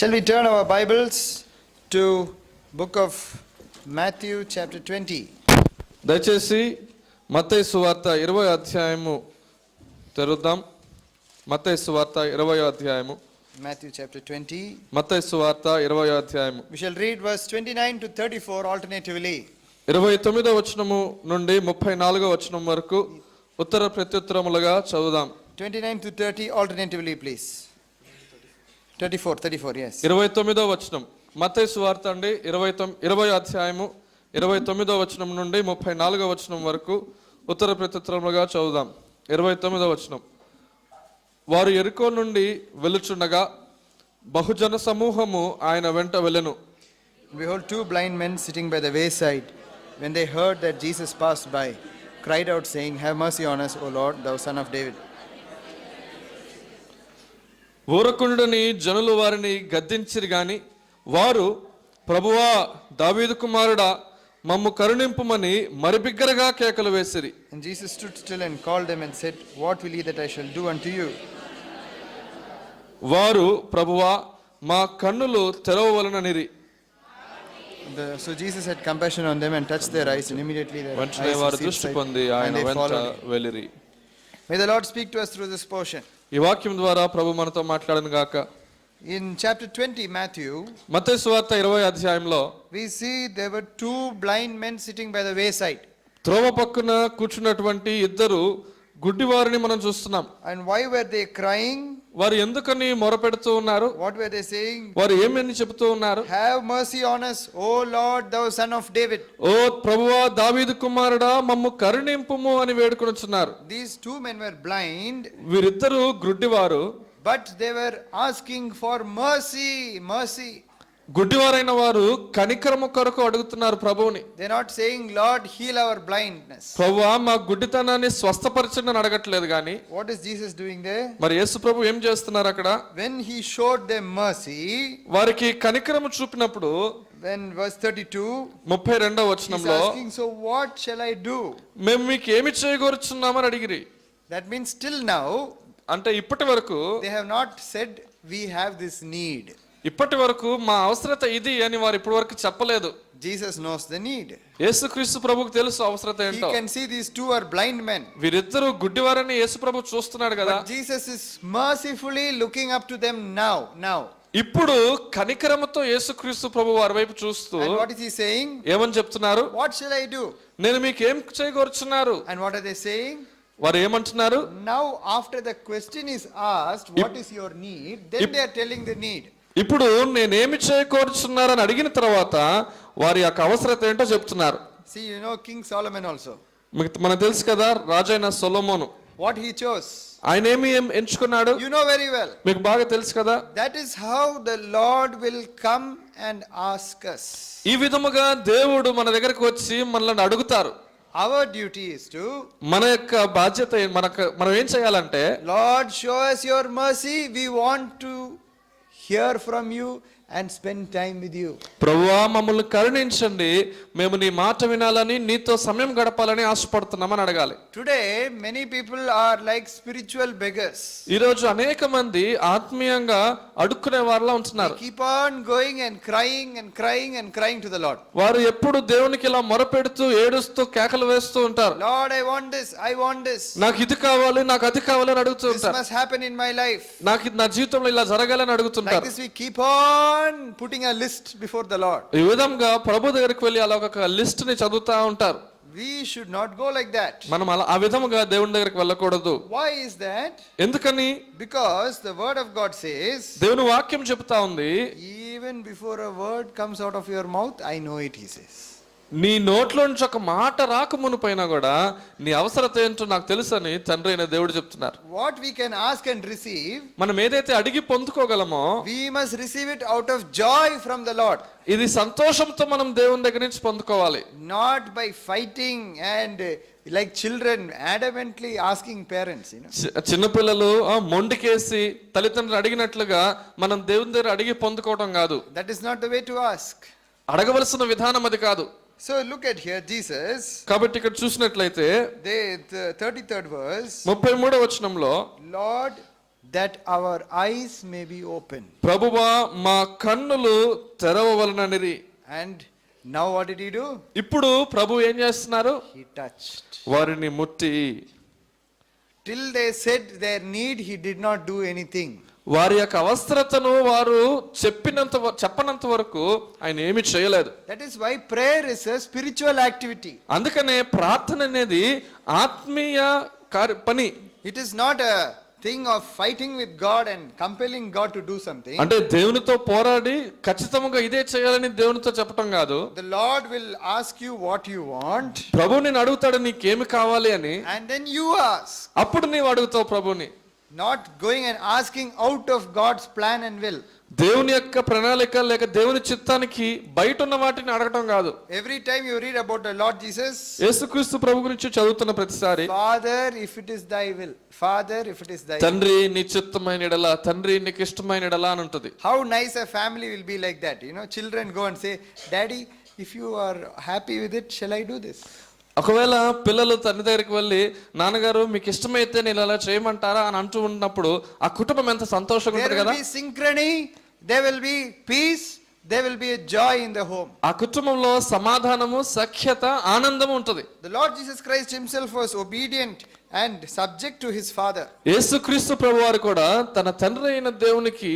Shall we turn our Bibles to book of Matthew chapter 20? దయచేసి మత్తయి సువార్త 20వ అధ్యాయము తెరుద్దాం. మత్తయి సువార్త 20వ అధ్యాయము. Matthew chapter 20. మత్తయి సువార్త 20వ అధ్యాయము. We shall read verse 29 to 34 alternatively. 29వ వచనము నుండి 34వ వచనం వరకు ఉత్తర ప్రత్యుత్తరములుగా చదువుదాం. 29 to 30 alternatively, please. 34, yes. 29వ వచనం. మత్తయి సువార్త అండి 20వ అధ్యాయము 29వ వచనం నుండి 34వ వచనం వరకు ఉత్తర ప్రత్యుత్తరములుగా చదువుదాం. 29వ వచనం. వారు యెరికో నుండి వెళ్ళుచుండగా బహుజన సమూహము ఆయన వెంట వెళ్ళెను. Behold, two blind men sitting by the wayside, when they heard that Jesus passed by, cried out, saying, Have mercy on us, O Lord, thou son of David. ఊరకుండుని జనులు వారిని గద్దించిరి గాని వారు, ప్రభువా దావీదు కుమారుడా మమ్ము కరుణింపుమని మరి బిగ్గరగా కేకలు వేసిరి. And Jesus stood still and called them and said, What will ye that I shall do unto you? వారు, ప్రభువా మా కన్నులు తెరవవలననిరి. So Jesus had compassion on them and touched their eyes, and immediately their వెంటనే వారు eyes దృష్టి received పొంది sight, ఆయన and they వెంట followed him. వెళ్ళిరి. May the Lord speak to us through this portion. ఈ వాక్యం ద్వారా ప్రభు మనతో మాట్లాడను గాక. In chapter 20, Matthew, మత్తయి సువార్త 20వ అధ్యాయంలో we see there were two blind men sitting by the wayside. త్రోవ పక్కన కూర్చున్నటువంటి ఇద్దరు గుడ్డివారిని మనం చూస్తున్నాం. And why were they crying? వారు ఎందుకని మొరపెడుతూ ఉన్నారు? What were they saying? వారు ఏమని చెబుతూ ఉన్నారు? Have mercy on us, O Lord, thou son of David. ఓ ప్రభువా దావీదు కుమారుడా మమ్ము కరుణింపుము అని వేడుకొనుచున్నారు. These two men were blind, వీరిద్దరు గుడ్డివారు, but they were asking for mercy, mercy. గుడ్డివారైన వారు కనికరము కొరకు అడుగుతున్నారు ప్రభువుని. They're not saying, Lord, heal our blindness. ప్రభువా మా గుడ్డితనాన్ని స్వస్థపరచండి అని అడగట్లేదు గాని, What is Jesus doing there? మరి యేసు ప్రభు ఏం చేస్తున్నారు అక్కడ? When he showed them mercy, వారికి కనికరము చూపినప్పుడు when verse 32, 32వ he's వచనంలో asking, so what shall I do? మేము మీకు ఏమి చేయగోరుచున్నామని అడిగిరి. That means till now, అంటే ఇప్పటి వరకు they have not said, we have this need. ఇప్పటి వరకు మా అవసరత ఇది అని వారు ఇప్పటి వరకు చెప్పలేదు. Jesus knows the need. యేసుక్రీస్తు ప్రభువుకు తెలుసు అవసరత He ఏంటో. can see these two are blind men. వీరిద్దరు గుడ్డివారని యేసు ప్రభు చూస్తున్నాడు కదా. But Jesus is mercifully looking up to them now. ఇప్పుడు కనికరముతో యేసుక్రీస్తు ప్రభు వారి వైపు చూస్తూ And what is he saying? ఏమని చెప్తున్నారు? What shall I do? నేను మీకు ఏం చేయగోరుచున్నారు? And what are they saying? వారు ఏమంటున్నారు? Now after the question is asked, what is your need? Then they are telling the need. ఇప్పుడు నేనేమి చేయకోరుచున్నారని అడిగిన తర్వాత వారి యొక్క అవసరత ఏంటో చెప్తున్నారు. See, you know King Solomon also. మనకు తెలుసు కదా రాజైన సొలొమోను. What he chose. ఆయన ఏమి ఎంచుకున్నాడు? You know very well. మీకు బాగా తెలుసు కదా. That is how the Lord will come and ask us. ఈ విధముగా దేవుడు మన దగ్గరికి వచ్చి మనల్ని అడుగుతారు. Our duty is to, మన యొక్క బాధ్యత మనం ఏం చేయాలంటే, Lord, show us your mercy. We want to hear from you and spend time with you. ప్రభువా మమ్మల్ని కరుణించండి, మేము నీ మాట వినాలని నీతో సమయం గడపాలని ఆశపడుతున్నామని అడగాలి. Today many people are like spiritual beggars. ఈ రోజు అనేక మంది ఆత్మీయంగా అడుక్కునే వారిలా ఉంటున్నారు. They keep on going and crying to the Lord. వారు ఎప్పుడు దేవునికి ఇలా మొరపెడుతూ ఏడుస్తూ కేకలు వేస్తూ ఉంటారు. Lord, I want this. నాకు ఇది కావాలి, నాకు అది కావాలి అని అడుగుతూ This ఉంటారు. must happen in my life. నాకు ఇది నా జీవితంలో ఇలా జరగాలని అడుగుతుంటారు. Like this we keep on putting a list before the Lord. ఈ విధంగా ప్రభు దగ్గరికి వెళ్ళి అలా ఒక లిస్ట్ ని చదువుతా ఉంటారు. We should not go like that. మనం అలా ఆ విధముగా దేవుని దగ్గరికి వెళ్ళకూడదు. Why is that? ఎందుకని? Because the word of God says, దేవుని వాక్యం చెప్తా ఉంది, even before a word comes out of your mouth, I know it, he says. నీ నోట్లో నుంచి ఒక మాట రాక మునుపైనా కూడా నీ అవసరత ఏంటో నాకు తెలుసని తండ్రి అయిన దేవుడు చెప్తున్నారు. What we can ask and receive, మనం ఏదైతే అడిగి పొందుకోగలమో we must receive it out of joy from the Lord. ఇది సంతోషంతో మనం దేవుని దగ్గర నుంచి పొందుకోవాలి. Not by fighting and like children adamantly asking parents, you know. చిన్నపిల్లలు మొండికేసి తల్లిదండ్రులు అడిగినట్లుగా మనం దేవుని దగ్గర అడిగి పొందుకోవడం కాదు. That is not the way to ask. అడగవలసిన విధానం అది కాదు. So look at here, Jesus. కాబట్టి ఇక్కడ చూసినట్లయితే The 33rd verse. 33వ వచనంలో, Lord, that our eyes may be open. ప్రభువా మా కన్నులు తెరవవలననిరి. And now what did he do? ఇప్పుడు ప్రభు ఏం చేస్తున్నారు? He touched. వారిని ముట్టి. Till they said their need, he did not do anything. వారి యొక్క అవసరతను వారు చెప్పనంత వరకు ఆయన ఏమి చేయలేదు. That is why prayer is a spiritual activity. అందుకనే ప్రార్థన అనేది ఆత్మీయ పని. It is not a thing of fighting with God and compelling God to do something. అంటే దేవునితో పోరాడి ఖచ్చితంగా ఇదే చేయాలని దేవునితో చెప్పటం కాదు. The Lord will ask you what you want. ప్రభు నిన్ను అడుగుతాడు నీకేమి కావాలి అని. And then you ask. అప్పుడు నీవు అడుగుతావు ప్రభుని. Not going and asking out of God's plan and will. దేవుని యొక్క ప్రణాళిక లేక దేవుని చిత్తానికి బయట ఉన్న వాటిని అడగటం కాదు. Every time you read about the Lord Jesus, యేసుక్రీస్తు ప్రభు గురించి చదువుతున్న ప్రతిసారి Father, if it is thy will. Father, if it is thy will. తండ్రి నీ చిత్తమైన ఎడల, తండ్రి నీకు ఇష్టమైన ఎడల అని ఉంటుంది. How nice a family will be like that. You know, children go and say, Daddy, if you are happy with it, shall I do this? ఒకవేళ పిల్లలు తండ్రి దగ్గరికి వెళ్ళి నాన్నగారు మీకు ఇష్టమైతే నేను ఇలా చేయమంటారా అని అంటూ ఉన్నప్పుడు ఆ కుటుంబం ఎంత సంతోషంగా ఉంటుంది కదా. There will be synchrony, there will be peace, there will be a joy in the home. ఆ కుటుంబంలో సమాధానము, సఖ్యత, ఆనందము ఉంటుంది. The Lord Jesus Christ himself was obedient and subject to his father. యేసుక్రీస్తు ప్రభువారు కూడా తన తండ్రి అయిన దేవునికి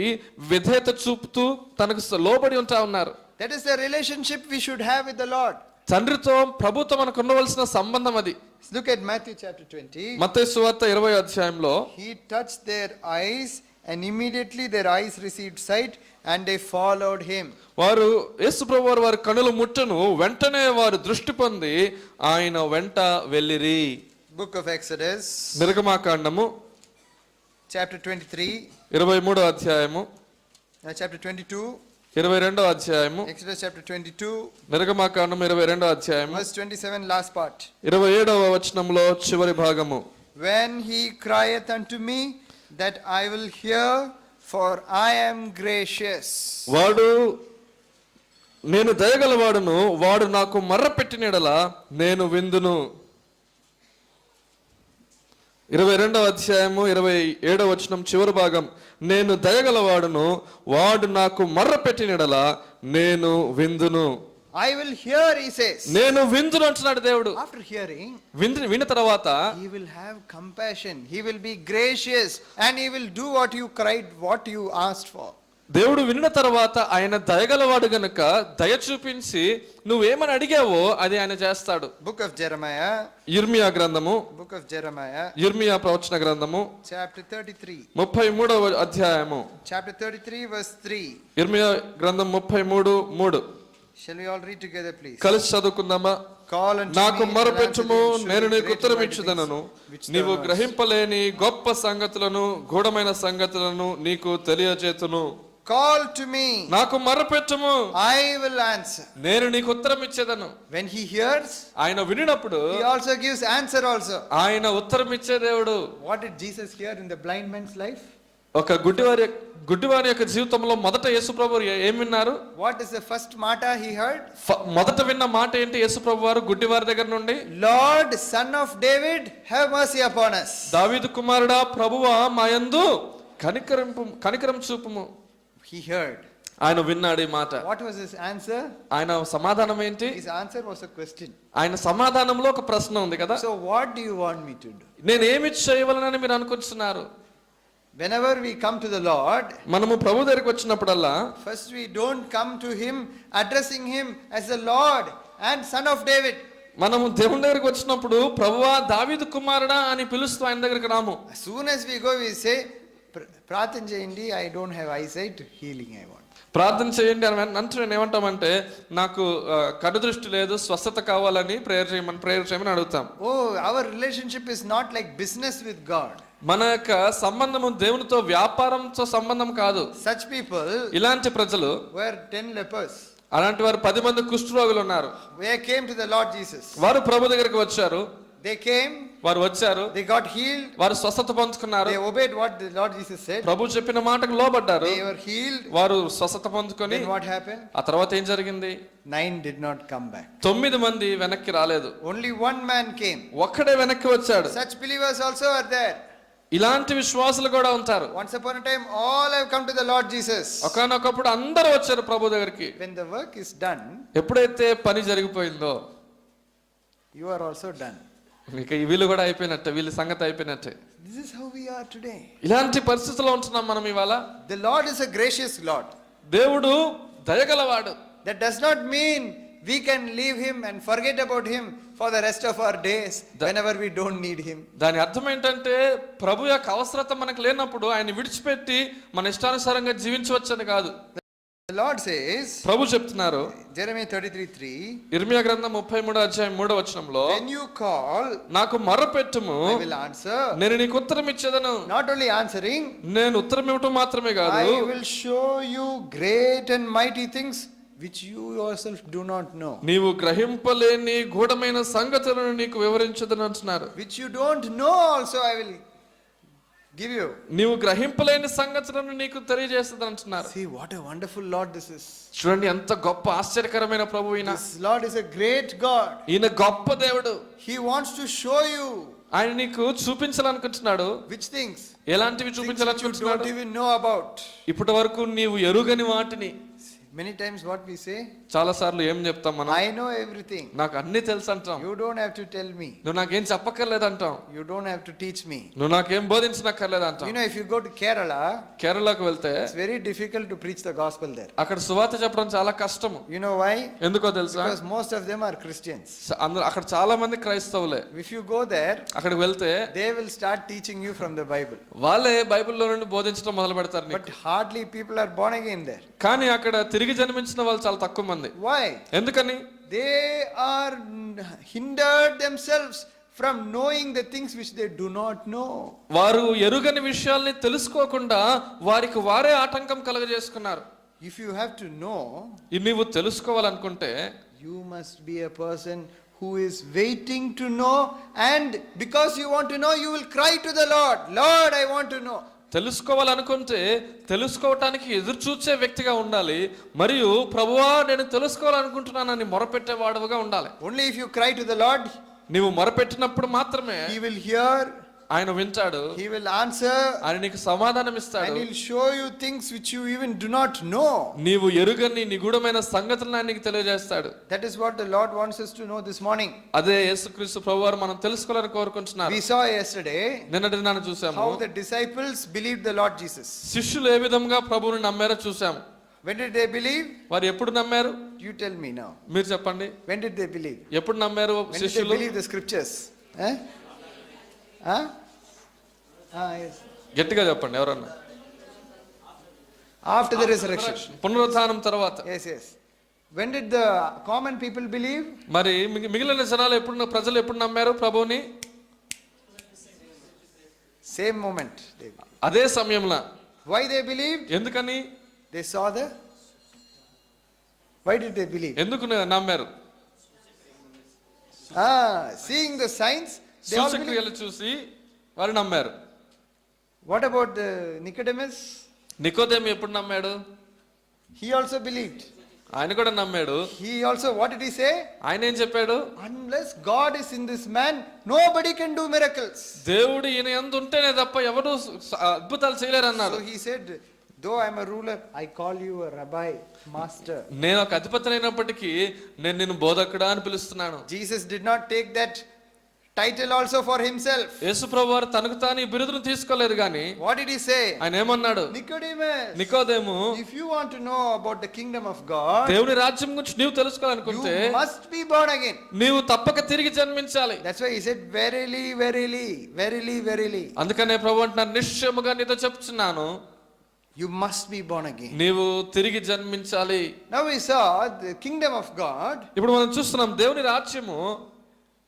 విధేయత చూపుతూ తనకు లోబడి ఉంటా ఉన్నారు. That is the relationship we should have with the Lord. తండ్రితో ప్రభుతో మనకు ఉండవలసిన సంబంధం అది. Look at Matthew chapter 20. మత్తయి సువార్త 20వ అధ్యాయంలో He touched their eyes and immediately their eyes received sight and they followed him. వారు యేసు ప్రభువారు వారి కన్నులు ముట్టను వెంటనే వారు దృష్టి పొంది ఆయన వెంట వెళ్ళిరి. Book of Exodus నిర్గమాకాండము chapter 23. 23వ అధ్యాయము, Chapter 22. 22వ అధ్యాయము, Exodus chapter 22. నిర్గమాకాండము 22వ అధ్యాయము, Verse 27, last part. 27వ వచనంలో చివరి భాగము. When he crieth unto me, that I will hear, for I am gracious. వాడు నేను దయగలవాడును, వాడు నాకు మర్ర పెట్టిన యెడల నేను విందును. 22వ అధ్యాయము 27వ వచనం చివరి భాగం. నేను దయగలవాడును, వాడు నాకు మర్ర పెట్టిన యెడల నేను విందును. I will hear, he says. నేను విందును అంటున్నాడు దేవుడు. After hearing, విన్న తర్వాత he will have compassion, he will be gracious, and he will do what you cried, what you asked for. దేవుడు విన్న తర్వాత ఆయన దయగలవాడు గనుక దయ చూపించి నువ్వేమని అడిగావో అది ఆయన చేస్తాడు. Book of Jeremiah. ఇర్మియా గ్రంథము, Book of Jeremiah. ఇర్మియా ప్రవచన గ్రంథము Chapter 33. 33వ అధ్యాయము. Chapter 33 verse 3. ఇర్మియా గ్రంథం 33:3. Shall we all read together, please? కలిసి చదువుకుందామా? Call unto నాకు me, మొరపెట్టుము, and I will answer నేను thee నీకు great ఉత్తరం mighty ఇచ్చుదనను. things which thou నీవు knowest. గ్రహింపలేని గొప్ప సంగతులను, గూఢమైన సంగతులను నీకు తెలియజేతును. Call to me, నాకు మొరపెట్టుము, I will answer. నేను నీకు ఉత్తరం ఇచ్చేదను. When he hears, ఆయన వినినప్పుడు he also gives answer also. ఆయన ఉత్తరం ఇచ్చే దేవుడు. What did Jesus hear in the blind man's life? ఒక గుడ్డివారి యొక్క జీవితంలో మొదట యేసుప్రభు ఏం విన్నారు? What is the first matter he heard? మొదట విన్న మాట ఏంటి యేసుప్రభు వారు గుడ్డివారి దగ్గర నుండి? Lord, son of David, have mercy upon us. దావీదు కుమారుడా, ప్రభువా మా యందు కనికరం చూపుము. He heard. ఆయన విన్నాడు ఈ మాట. What was his answer? ఆయన సమాధానం ఏంటి? His answer was a question. ఆయన సమాధానంలో ఒక ప్రశ్న ఉంది కదా. So what do you want me to do? నేను ఏమి చేయవలనని మీరు అనుకుంటున్నారు? Whenever we come to the Lord, మనము ప్రభు దగ్గరికి వచ్చినప్పుడల్లా first we don't come to him addressing him as the Lord and son of David. మనము దేవుని దగ్గరికి వచ్చినప్పుడు ప్రభువా దావీదు కుమారుడా అని పిలుస్తూ ఆయన దగ్గరికి రాము. As soon as we go, we say, ప్రార్థన చేయండి, I don't have eyesight, healing I want. ప్రార్థన చేయండి అని అంటే నేను ఏమంటామంటే నాకు కన్ను దృష్టి లేదు, స్వస్థత కావాలని ప్రేయర్ చేయమని అడుగుతాం. Oh, our relationship is not like business with God. మన యొక్క సంబంధము దేవునితో వ్యాపారంతో సంబంధం కాదు. Such people ఇలాంటి ప్రజలు were 10 lepers. అలాంటి వారు 10 మంది కుష్ఠరోగులు ఉన్నారు. They came to the Lord Jesus. వారు ప్రభు దగ్గరికి వచ్చారు. They came, వారు వచ్చారు, they got healed, వారు స్వస్థత పొందుకున్నారు. they obeyed what the Lord Jesus said, ప్రభు చెప్పిన మాటకు లోబడ్డారు, they were healed. వారు స్వస్థత పొందుకొని Then what happened? ఆ తర్వాత ఏం జరిగింది? 9 did not come back. 9 మంది వెనక్కి రాలేదు. Only one man came. ఒక్కడే వెనక్కి వచ్చాడు. Such believers also are there. ఇలాంటి విశ్వాసులు కూడా ఉంటారు. Once upon a time, all have come to the Lord Jesus. ఒకానొకప్పుడు అందరూ వచ్చారు ప్రభు దగ్గరికి. When the work is done, ఎప్పుడైతే పని జరిగిపోయిందో you are also done. ఇక వీళ్ళు కూడా అయిపోయినట్టే, వీళ్ళ సంగతి అయిపోయినట్టే. This is how we are today. ఇలాంటి పరిస్థితుల్లో ఉంటున్నాం మనం ఇవాళ. The Lord is a gracious Lord. దేవుడు దయగలవాడు. That does not mean we can leave him and forget about him for the rest of our days whenever we don't need him. దాని అర్థం ఏంటంటే ప్రభు యొక్క అవసరత మనకు లేనప్పుడు ఆయన విడిచిపెట్టి మన ఇష్టానుసారంగా జీవించవచ్చని కాదు. The Lord says, ప్రభు చెప్తున్నారు Jeremiah 33:3, ఇర్మియా గ్రంథం 33:3 when you call, నాకు మొర్రపెట్టుము, I will answer. నేను నీకు ఉత్తరం ఇచ్చేదను. Not only answering, నేను ఉత్తరం ఇవ్వటం మాత్రమే కాదు, I will show you great and mighty things which you yourself do not know. నీవు గ్రహింపలేని గూఢమైన సంగతులను నీకు వివరించదని అంటున్నారు. Which you don't know also I will give you. నీవు గ్రహింపలేని సంగతులను నీకు తెలియజేస్తుంది అంటున్నారు. See what a wonderful Lord this is. చూడండి ఎంత గొప్ప ఆశ్చర్యకరమైన ప్రభు ఈయన. This Lord is a great God. ఈయన గొప్ప దేవుడు. He wants to show you. ఆయన నీకు చూపించాలనుకుంటున్నాడు. Which things? ఎలాంటివి Things which you చూపించాలనుకుంటున్నాడు? don't even know about. ఇప్పటి వరకు నీవు ఎరుగని వాటిని. Many times what we say, చాలా సార్లు ఏం చెప్తాం మనం? I know everything. నాకు అన్ని తెలుసు అంటాం. You don't have to tell me. నువ్వు నాకేం చెప్పక్కర్లేదు అంటాం. You don't have to teach me. నువ్వు నాకేం బోధించనక్కర్లేదు అంటాం. You know, if you go to Kerala, కేరళకు వెళ్తే it's very difficult to preach the gospel there. అక్కడ సువార్త చెప్పడం చాలా కష్టము. You know why? ఎందుకో తెలుసా? Because most of them are Christians. అందరూ అక్కడ చాలా మంది క్రైస్తవులే. If you go there, అక్కడికి వెళ్తే they will start teaching you from the Bible. వాళ్ళే బైబిల్లో నుండి బోధించడం మొదలు పెడతారు నీకు. But hardly people are born again there. కానీ అక్కడ తిరిగి జన్మించిన వాళ్ళు చాలా తక్కువ మంది. Why? ఎందుకని? They are hindered themselves from knowing the things which they do not know. వారు ఎరుగని విషయాల్ని తెలుసుకోకుండా వారికి వారే ఆటంకం కలుగజేసుకున్నారు. If you have to know, నీవు తెలుసుకోవాలనుకుంటే you must be a person who is waiting to know, and because you want to know, you will cry to the Lord, Lord, I want to know. తెలుసుకోవాలనుకుంటే తెలుసుకోవటానికి ఎదురు చూసే వ్యక్తిగా ఉండాలి. మరియు ప్రభువా నేను తెలుసుకోవాలనుకుంటున్నానని మొరపెట్టేవాడుగా ఉండాలి. Only if you cry to the Lord, నీవు మొరపెట్టినప్పుడు మాత్రమే he will hear, ఆయన వింటాడు, he will answer, ఆయన నీకు సమాధానం ఇస్తాడు. and he will show you things which you even do not know. నీవు ఎరుగని నిగూఢమైన సంగతులను ఆయన నీకు తెలియజేస్తాడు. That is what the Lord wants us to know this morning. అదే యేసుక్రీస్తు ప్రభువారు మనం తెలుసుకోవాలని కోరుకుంటున్నారు. We saw yesterday నిన్నటి దినాన చూసాము how the disciples believed the Lord Jesus. శిష్యులు ఏ విధంగా ప్రభువుని నమ్మారో చూసాము. When did they believe? వారు ఎప్పుడు నమ్మారు? You tell me now. మీరు చెప్పండి. When did they believe? ఎప్పుడు నమ్మారు When did they శిష్యులు? believe the scriptures? Eh? Huh? Yes. గట్టిగా చెప్పండి ఎవరన్నా. After the resurrection. పునరుత్థానం తర్వాత. Yes. When did the common people believe? మరి మిగిలిన జనాలు ఎప్పుడు, ప్రజలు ఎప్పుడు నమ్మారు ప్రభువుని? Same moment. అదే సమయంలో. Why they believed? ఎందుకని? They saw the. Why did they believe? ఎందుకు నమ్మారు? Seeing the signs, they all believed. సూచక్రియలు చూసి వారు నమ్మారు. What about Nicodemus? నికోదేము ఎప్పుడు నమ్మాడు? He also believed. ఆయన కూడా నమ్మాడు. He also, what did he say? ఆయన ఏం చెప్పాడు? Unless God is in this man, nobody can do miracles. దేవుడు ఈయన యందు ఉంటేనే తప్ప ఎవరు అద్భుతాలు చేయలేరు అన్నారు. So he said, though I am a ruler, I call you a rabbi, master. నేను ఒక అధిపతి అయినప్పటికీ నేను నిన్ను బోధకుడా అని పిలుస్తున్నాను. Jesus did not take that title also for himself. యేసు ప్రభువారు తనకు తాను ఈ బిరుదును తీసుకోలేదు గాని What did he say? ఆయన ఏమన్నాడు? Nicodemus, నికోదేము, if you want to know about the kingdom of God, దేవుని రాజ్యం గురించి నీవు తెలుసుకోవాలనుకుంటే you must be born again. నీవు తప్పక తిరిగి జన్మించాలి. That's why he said, verily, verily, verily, verily. అందుకనే ప్రభు అంటున్నారు, నిశ్చయముగా నీతో చెప్తున్నాను, You must be born again. నీవు తిరిగి జన్మించాలి. Now we saw the kingdom of God. ఇప్పుడు మనం చూస్తున్నాం దేవుని రాజ్యము.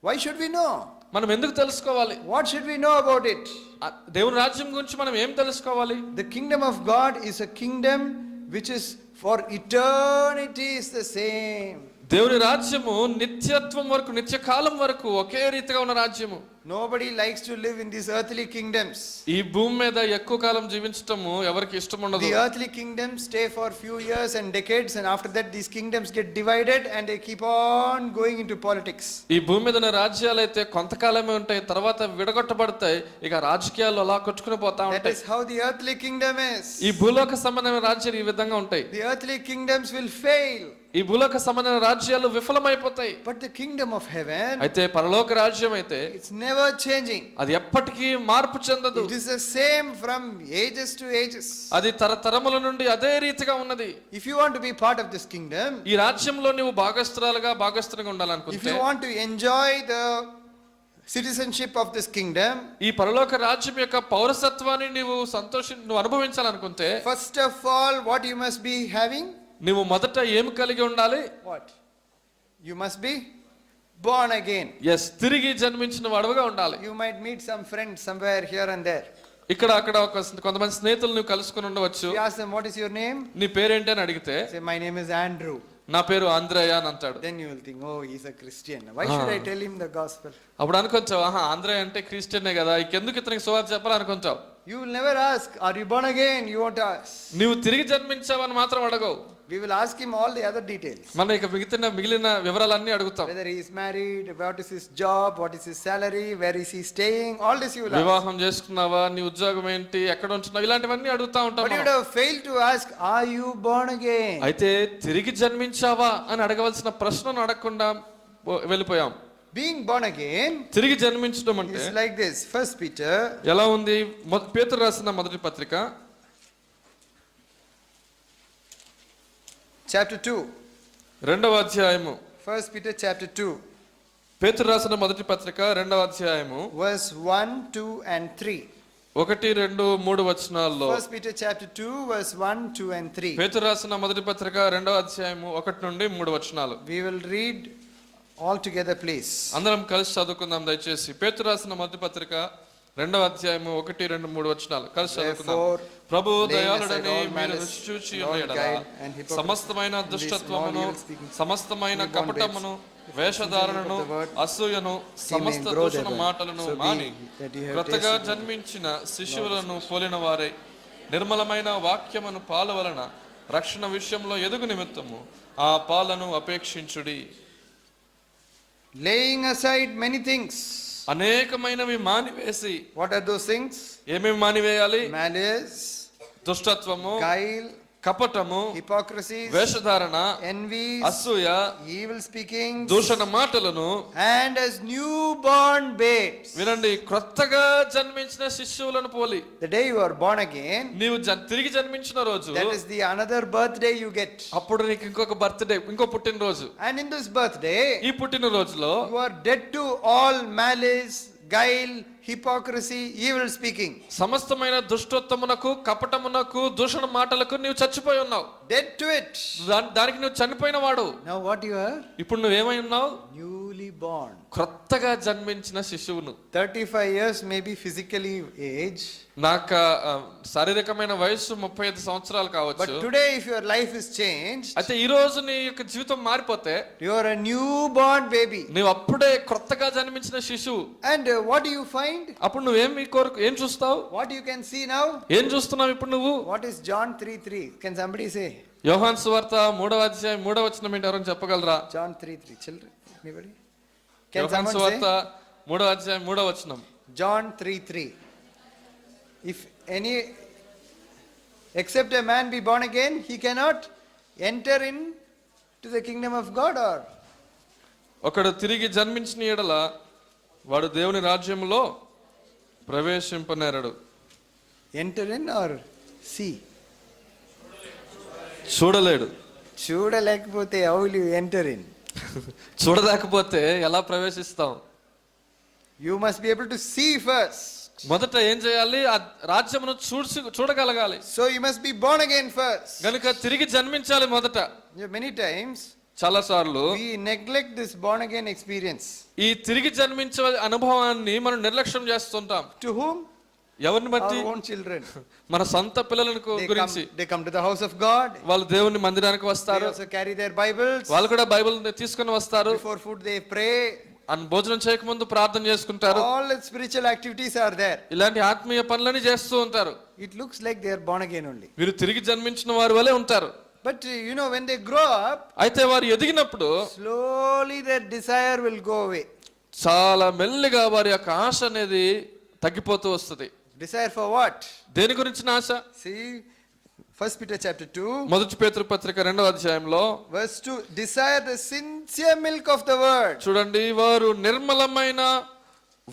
Why should we know? మనం ఎందుకు తెలుసుకోవాలి? What should we know about it? దేవుని రాజ్యం గురించి మనం ఏం తెలుసుకోవాలి? The kingdom of God is a kingdom which is for eternity is the same. దేవుని రాజ్యము నిత్యత్వం వరకు, నిత్యకాలం వరకు ఒకే రీతిగా ఉన్న రాజ్యము. Nobody likes to live in these earthly kingdoms. ఈ భూమి మీద ఎక్కువ కాలం జీవించటము ఎవరికి ఇష్టం ఉండదు. The earthly kingdoms stay for few years and decades, and after that these kingdoms get divided and they keep on going into politics. ఈ భూమి మీద ఉన్న రాజ్యాలు అయితే కొంతకాలమే ఉంటాయి, తర్వాత విడగొట్టబడతాయి, ఇక రాజకీయాలు అలా కొట్టుకుని పోతా That ఉంటాయి. is how the earthly kingdom is. ఈ భూలోక సంబంధమైన రాజ్యాలు ఈ విధంగా ఉంటాయి. The earthly kingdoms will fail. ఈ భూలోక సంబంధమైన రాజ్యాలు విఫలమైపోతాయి. But the kingdom of heaven, అయితే పరలోక రాజ్యం అయితే it's never changing. అది ఎప్పటికీ మార్పు చెందదు. It is the same from ages to ages. అది తరతరముల నుండి అదే రీతిగా ఉన్నది. If you want to be part of this kingdom, ఈ రాజ్యంలో నువ్వు భాగస్తులుగా if ఉండాలనుకుంటే, you want to enjoy the citizenship of this kingdom, ఈ పరలోక రాజ్యం యొక్క పౌరసత్వాన్ని నువ్వు అనుభవించాలనుకుంటే, first of all, what you must be having? నువ్వు మొదట ఏమి కలిగి ఉండాలి? What? You must be born again. Yes, తిరిగి జన్మించిన వాడుగా ఉండాలి. You might meet some friends somewhere here and there. ఇక్కడ అక్కడ కొంతమంది స్నేహితులు నువ్వు కలుసుకుని ఉండవచ్చు. You ask them, what is your name? నీ పేరేంటి అని అడిగితే, Say, my name is Andrew. నా పేరు ఆంద్రేయ అని అంటాడు. Then you will think, oh, he's a Christian. Why should I tell him the gospel? అప్పుడు అనుకుంటావు, ఆహా ఆంద్రేయ అంటే క్రిస్టియనే కదా, ఇంకెందుకు ఇతనికి సువార్త చెప్పాలనుకుంటావు. You will never ask, are you born again? You won't ask. నువ్వు తిరిగి జన్మించావని మాత్రం అడగవు. We will ask him all the other details. మనం ఇక మిగిలిన వివరాలన్నీ అడుగుతాం. Whether he is married, what is his job, what is his salary, where is he staying, all this you will ask. వివాహం చేసుకున్నావా, నీ ఉద్యోగం ఏంటి, ఎక్కడ ఉంటున్నావు, ఇలాంటివన్నీ అడుగుతా ఉంటాం. But you would have failed to ask, are you born again? అయితే తిరిగి జన్మించావా అని అడగవలసిన ప్రశ్నను అడగకుండా వెళ్ళిపోయాం. Being born again తిరిగి జన్మించడం అంటే is like this. First Peter ఎలా ఉంది? పేతురు రాసిన మొదటి పత్రిక chapter 2. రెండవ అధ్యాయము. First Peter chapter 2. పేతురు రాసిన మొదటి పత్రిక రెండవ అధ్యాయము Verse 1, 2 and 3. 1, 2, 3 వచనాల్లో. First Peter chapter 2 verse 1, 2 and 3. పేతురు రాసిన మొదటి పత్రిక రెండవ అధ్యాయము 1 నుండి 3 వచనాలు. We will read all together, please. అందరం కలిసి చదువుకుందాం దయచేసి. పేతురు రాసిన మొదటి పత్రిక రెండవ అధ్యాయము 1, 2, 3 వచనాలు కలిసి చదువుకుందాం. ప్రభు దయాళుడని మీరు రుచి చూచి ఉన్న యెడల సమస్తమైన దుష్టత్వమును, సమస్తమైన కపటమును, వేషధారణను, అసూయను, సమస్త దూషణ మాటలను మాని క్రొత్తగా జన్మించిన శిశువులను పోలిన వారై నిర్మలమైన వాక్యమును పాలు వలన రక్షణ విషయంలో ఎదుగు నిమిత్తము ఆ పాలను అపేక్షించుడి. Laying aside many things. అనేకమైనవి మానివేసి. What are those things? ఏమేమి మానివేయాలి? Malice, దుష్టత్వము, guile, కపటము, hypocrisy, వేషధారణ, envy, అసూయ, evil speaking, దూషణ మాటలను. and as newborn babes. వినండి, క్రొత్తగా జన్మించిన శిశువులను పోలి. The day you are born again, నీవు తిరిగి జన్మించిన రోజు, that is the another birthday you get. అప్పుడు నీకు ఇంకొక బర్త్డే, ఇంకో పుట్టినరోజు. And in this birthday, ఈ పుట్టినరోజులో you are dead to all malice, guile, hypocrisy, evil speaking. సమస్తమైన దుష్టత్వమునకు, కపటమునకు, దూషణ మాటలకు నీవు చచ్చిపోయి ఉన్నావు. Dead to it. దానికి నువ్వు చనిపోయిన వాడు. Now what you are? ఇప్పుడు నువ్వేమై ఉన్నావు? Newly born. క్రొత్తగా జన్మించిన శిశువును. 35 years maybe physically age. నాకు శారీరకమైన వయస్సు 35 సంవత్సరాలు కావచ్చు. But today if your life is changed, అయితే ఈ రోజు నీ యొక్క జీవితం మారిపోతే, you are a newborn baby. నీవు అప్పుడే క్రొత్తగా జన్మించిన శిశువు. And what do you find? అప్పుడు నువ్వేం ఏం చూస్తావు? What you can see now? ఏం చూస్తున్నావు ఇప్పుడు నువ్వు? What is John 3:3? Can somebody say? యోహాను సువార్త 3వ అధ్యాయం 3వ వచనం ఏంటి, ఎవరైనా చెప్పగలరా? John 3:3. Children, anybody? Can యోహాను someone సువార్త say? 3వ అధ్యాయం 3వ వచనం. John 3:3. If any except a man be born again, he cannot enter in to the kingdom of God. Or ఒకడు తిరిగి జన్మించిన యెడల వాడు దేవుని రాజ్యంలో ప్రవేశింపనేరడు. enter in or see? చూడలేడు. చూడలేకపోతే how will you enter in? చూడలేకపోతే ఎలా ప్రవేశిస్తాం? You must be able to see first. మొదట ఏం చేయాలి? ఆ రాజ్యమును చూడగలగాలి. So you must be born again first. గనుక తిరిగి జన్మించాలి మొదట. Many times చాలా సార్లు we neglect this born again experience. ఈ తిరిగి జన్మించే అనుభవాన్ని మనం నిర్లక్ష్యం చేస్తుంటాం. To whom? ఎవరిని బట్టి? Our own children. మన సొంత పిల్లలకు గురించి. They come to the house of God. వాళ్ళు దేవుని మందిరానికి వస్తారు. They also carry their Bibles. వాళ్ళు కూడా బైబిల్ తీసుకొని వస్తారు. Before food they pray. భోజనం చేయకముందు ప్రార్థన చేసుకుంటారు. All the spiritual activities are there. ఇలాంటి ఆత్మీయ పనులని చేస్తూ ఉంటారు. It looks like they are born again only. వీరు తిరిగి జన్మించిన వారి వలె ఉంటారు. But when they grow up, అయితే వారు ఎదిగినప్పుడు slowly their desire will go away. చాలా మెల్లిగా వారి యొక్క ఆశ అనేది తగ్గిపోతూ వస్తుంది. Desire for what? దేని గురించిన ఆశ? See, 1 Peter chapter 2, మొదటి పేతురు పత్రిక 2వ అధ్యాయంలో verse 2, desire the sincere milk of the word. చూడండి, వారు నిర్మలమైన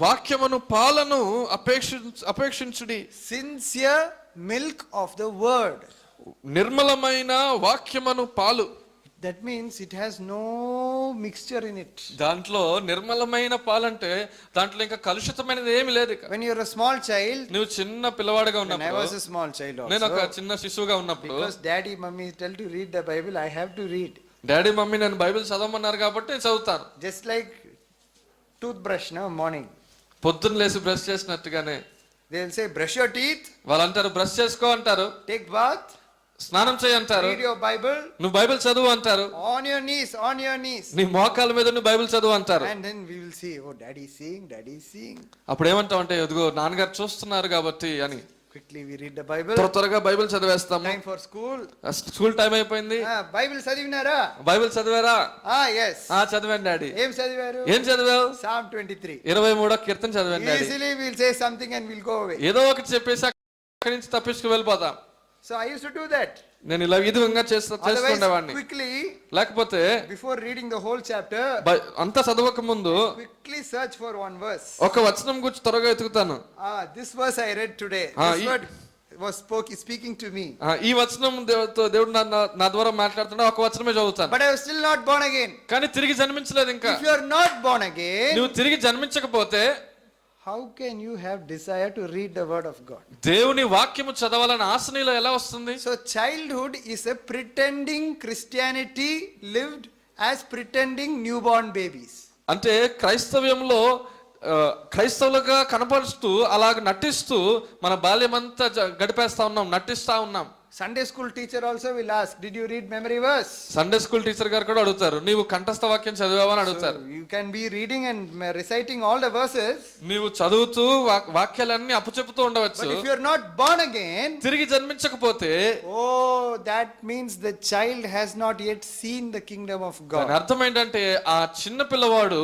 వాక్యమును పాలను అపేక్షించుడి. Sincere milk of the word. నిర్మలమైన వాక్యమును పాలు. That means it has no mixture in it. దాంట్లో నిర్మలమైన పాలంటే దాంట్లో ఇంకా కలుషితమైనది ఏమీ లేదు. ఇక When you're a small child, నువ్వు చిన్న పిల్లవాడిగా when I ఉన్నప్పుడు, was a small child నేను ఒక also, చిన్న శిశువుగా ఉన్నప్పుడు, because daddy, mummy tell to read the Bible, I have to read. Daddy mummy నేను బైబిల్ చదవమన్నారు కాబట్టి నేను చదువుతాను. Just like toothbrush, morning. పొద్దున్న లేసి brush చేసినట్టుగానే They'll say, brush your teeth, వాళ్ళు అంటారు, బ్రష్ చేసుకో అంటారు, take bath, స్నానం చేయి అంటారు, read your Bible, నువ్వు బైబిల్ చదువు అంటారు, on your knees. నీ మోకాల మీద నువ్వు బైబిల్ చదువు అంటారు. And then we will see, oh, daddy is seeing. అప్పుడు ఏమంటావు అంటే, ఎదుగో నాన్నగారు చూస్తున్నారు కాబట్టి అని. Quickly we read the Bible. త్వరగా బైబిల్ చదివేస్తాము. Time for school. School time అయిపోయింది. Bible చదివినారా? బైబిల్ చదివారా? Yes. చదివాను డాడీ. ఏం చదివారు? ఏం చదివావు? Psalm 23. 23వ కీర్తన చదివాను daddy. Easily we'll say something and we'll go away. ఏదో ఒకటి చెప్పేసి అక్కడి నుంచి తప్పించుకు వెళ్ళిపోతాం. So I used to do that. నేను ఇలా ఈ విధంగా చేసుకునేవాడిని. Quickly, లేకపోతే before reading the whole chapter, అంతా చదవక ముందు quickly search for one verse. ఒక వచనం గురించి త్వరగా ఎతుకుతాను. This verse I read today. This word was speaking to me. ఈ వచనం దేవుడు నా ద్వారా మాట్లాడుతున్నా, ఒక వచనమే చదువుతాను. But I was still not born again. కానీ తిరిగి జన్మించలేదు ఇంకా. If you are not born again, నువ్వు తిరిగి జన్మించకపోతే how can you have desire to read the word of God? దేవుని వాక్యము చదవాలని ఆశ నీలో ఎలా వస్తుంది? So childhood is a pretending Christianity lived as pretending newborn babies. అంటే క్రైస్తవ్యంలో క్రైస్తవులుగా కనపరుస్తూ అలాగ నటిస్తూ మన బాల్యమంతా గడిపేస్తా ఉన్నాం, నటిస్తా ఉన్నాం. Sunday school teacher also will ask, did you read memory verse? Sunday school teacher గారు కూడా అడుగుతారు, నీవు కంఠస్థ వాక్యం చదివావా అని అడుగుతారు. So you can be reading and reciting all the verses, నీవు చదువుతూ వాక్యాలన్నీ అప్పచెప్పుతూ ఉండవచ్చు. but if you are not born again, తిరిగి జన్మించకపోతే, that means the child has not yet seen the kingdom of God. దాని అర్థం ఏంటంటే ఆ చిన్న పిల్లవాడు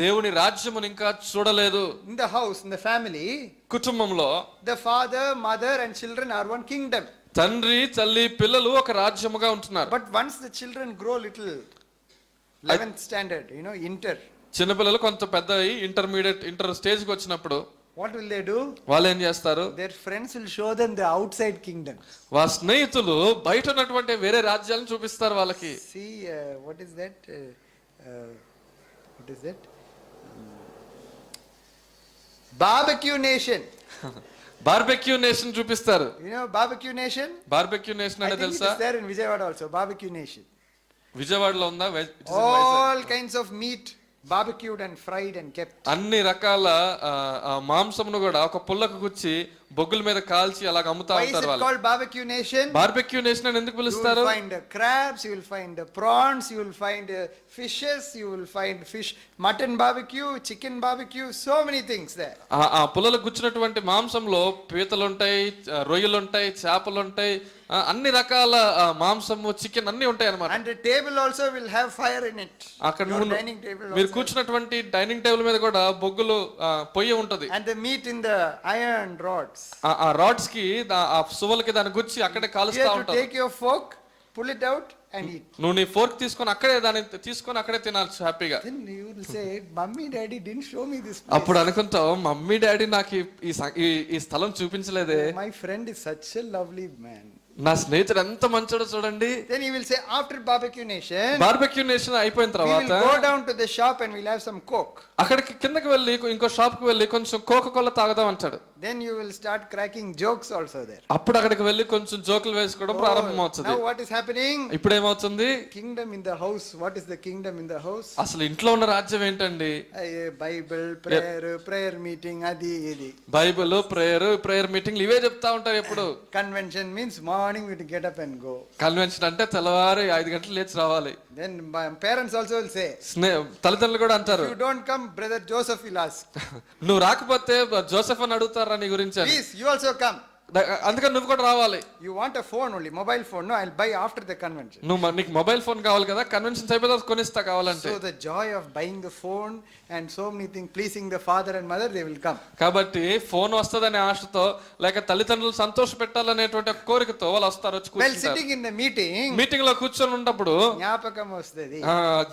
దేవుని రాజ్యమును ఇంకా చూడలేదు. In the house, in the family, కుటుంబంలో the father, mother and children are one kingdom. తండ్రి తల్లి పిల్లలు ఒక రాజ్యముగా ఉంటున్నారు. But once the children grow little, 11th standard, inter, చిన్నపిల్లలు కొంత పెద్ద ఇంటర్ స్టేజ్ కి వచ్చినప్పుడు what will they do? వాళ్ళు ఏం చేస్తారు? Their friends will show them the outside kingdom. వాళ్ళ స్నేహితులు బయట ఉన్నటువంటి వేరే రాజ్యాలను చూపిస్తారు వాళ్ళకి. See, what is that? Barbecue nation. Barbecue nation చూపిస్తారు. Barbecue nation? Barbecue nation I అంటే think it తెలుసా? is there in Vijayawada also. Barbecue nation. విజయవాడలో ఉందా? All kinds of meat barbecued and fried and kept. అన్ని రకాల మాంసమును కూడా ఒక పుల్లకు గుచ్చి బొగ్గుల మీద కాల్చి అలాగ అమ్ముతా Why is ఉంటారు it వాళ్ళు. called barbecue nation? Barbecue nation అని ఎందుకు You పిలుస్తారు? will find crabs, you will find prawns, you will find fishes, you will find fish, mutton barbecue, chicken barbecue, so many things there. ఆ పుల్లలకు గుచ్చినటువంటి మాంసంలో పీతలు ఉంటాయి, రొయ్యలు ఉంటాయి, చేపలు ఉంటాయి, అన్ని రకాల మాంసము, చికెన్ అన్ని ఉంటాయి అన్నమాట. And the table also will have fire in it. అక్కడ Your dining table మీరు also. కూర్చున్నటువంటి డైనింగ్ టేబుల్ మీద కూడా బొగ్గులు పొయ్యి ఉంటది. And the meat in the iron rods. ఆ రాడ్స్ కి ఆ సువలకి దాన్ని గుచ్చి అక్కడే You కాలుస్తా have to ఉంటారు. take your fork, pull it out and eat. నువ్వు నీ ఫోర్క్ తీసుకొని అక్కడే దాన్ని తీసుకొని అక్కడే తినాల్సి హ్యాపీగా. Then you will say, Mummy, Daddy didn't show me this place. అప్పుడు అనుకుంటావు, మమ్మీ డాడీ నాకు ఈ స్థలం చూపించలేదే. My friend is such a lovely man. నా స్నేహితుడు ఎంత మంచోడో చూడండి. Then he will say, after barbecue nation, barbecue nation అయిపోయిన we తర్వాత will go down to the shop and we'll have some coke. అక్కడికి కిందకి వెళ్ళి ఇంకో షాప్ కి వెళ్ళి కొంచెం కోకా కోలా తాగుదాం అంటాడు. then you will start cracking jokes also there. అప్పుడు అక్కడికి వెళ్ళి కొంచెం జోకులు వేసుకోవడం ప్రారంభమవుతుంది. Now what is happening? ఇప్పుడు ఏమవుతుంది? Kingdom in the house. What is the kingdom in the house? అసలు ఇంట్లో ఉన్న రాజ్యం ఏంటండి? Bible, prayer meeting, adi idi. Bible, prayer మీటింగ్లు ఇవే చెప్తా ఉంటారు ఎప్పుడు. Convention means morning we get up and go. Convention అంటే తెల్లవారు 5 గంటలు లేచి రావాలి. Then parents also will say, తల్లిదండ్రులు కూడా అంటారు, if you don't come, brother Joseph will ask. నువ్వు రాకపోతే జోసెఫ్ అని అడుగుతారా నీ గురించి. Please, you also come. అందుకని నువ్వు కూడా రావాలి. You want a phone only, mobile phone? No, I'll buy after the convention. నీకు మొబైల్ ఫోన్ కావాలి కదా, కన్వెన్షన్ అయిపోతే కొనిస్తా కావాలంటే. So the joy of buying the phone and so many things, pleasing the father and mother, they will come. కాబట్టి phone వస్తదనే ఆశతో లేక తల్లిదండ్రులు సంతోష పెట్టాలనేటువంటి కోరికతో వాళ్ళు వస్తారు, వచ్చి While కూర్చుంటారు. sitting in the meeting, meeting లో కూర్చొని ఉన్నప్పుడు జ్ఞాపకం వస్తది.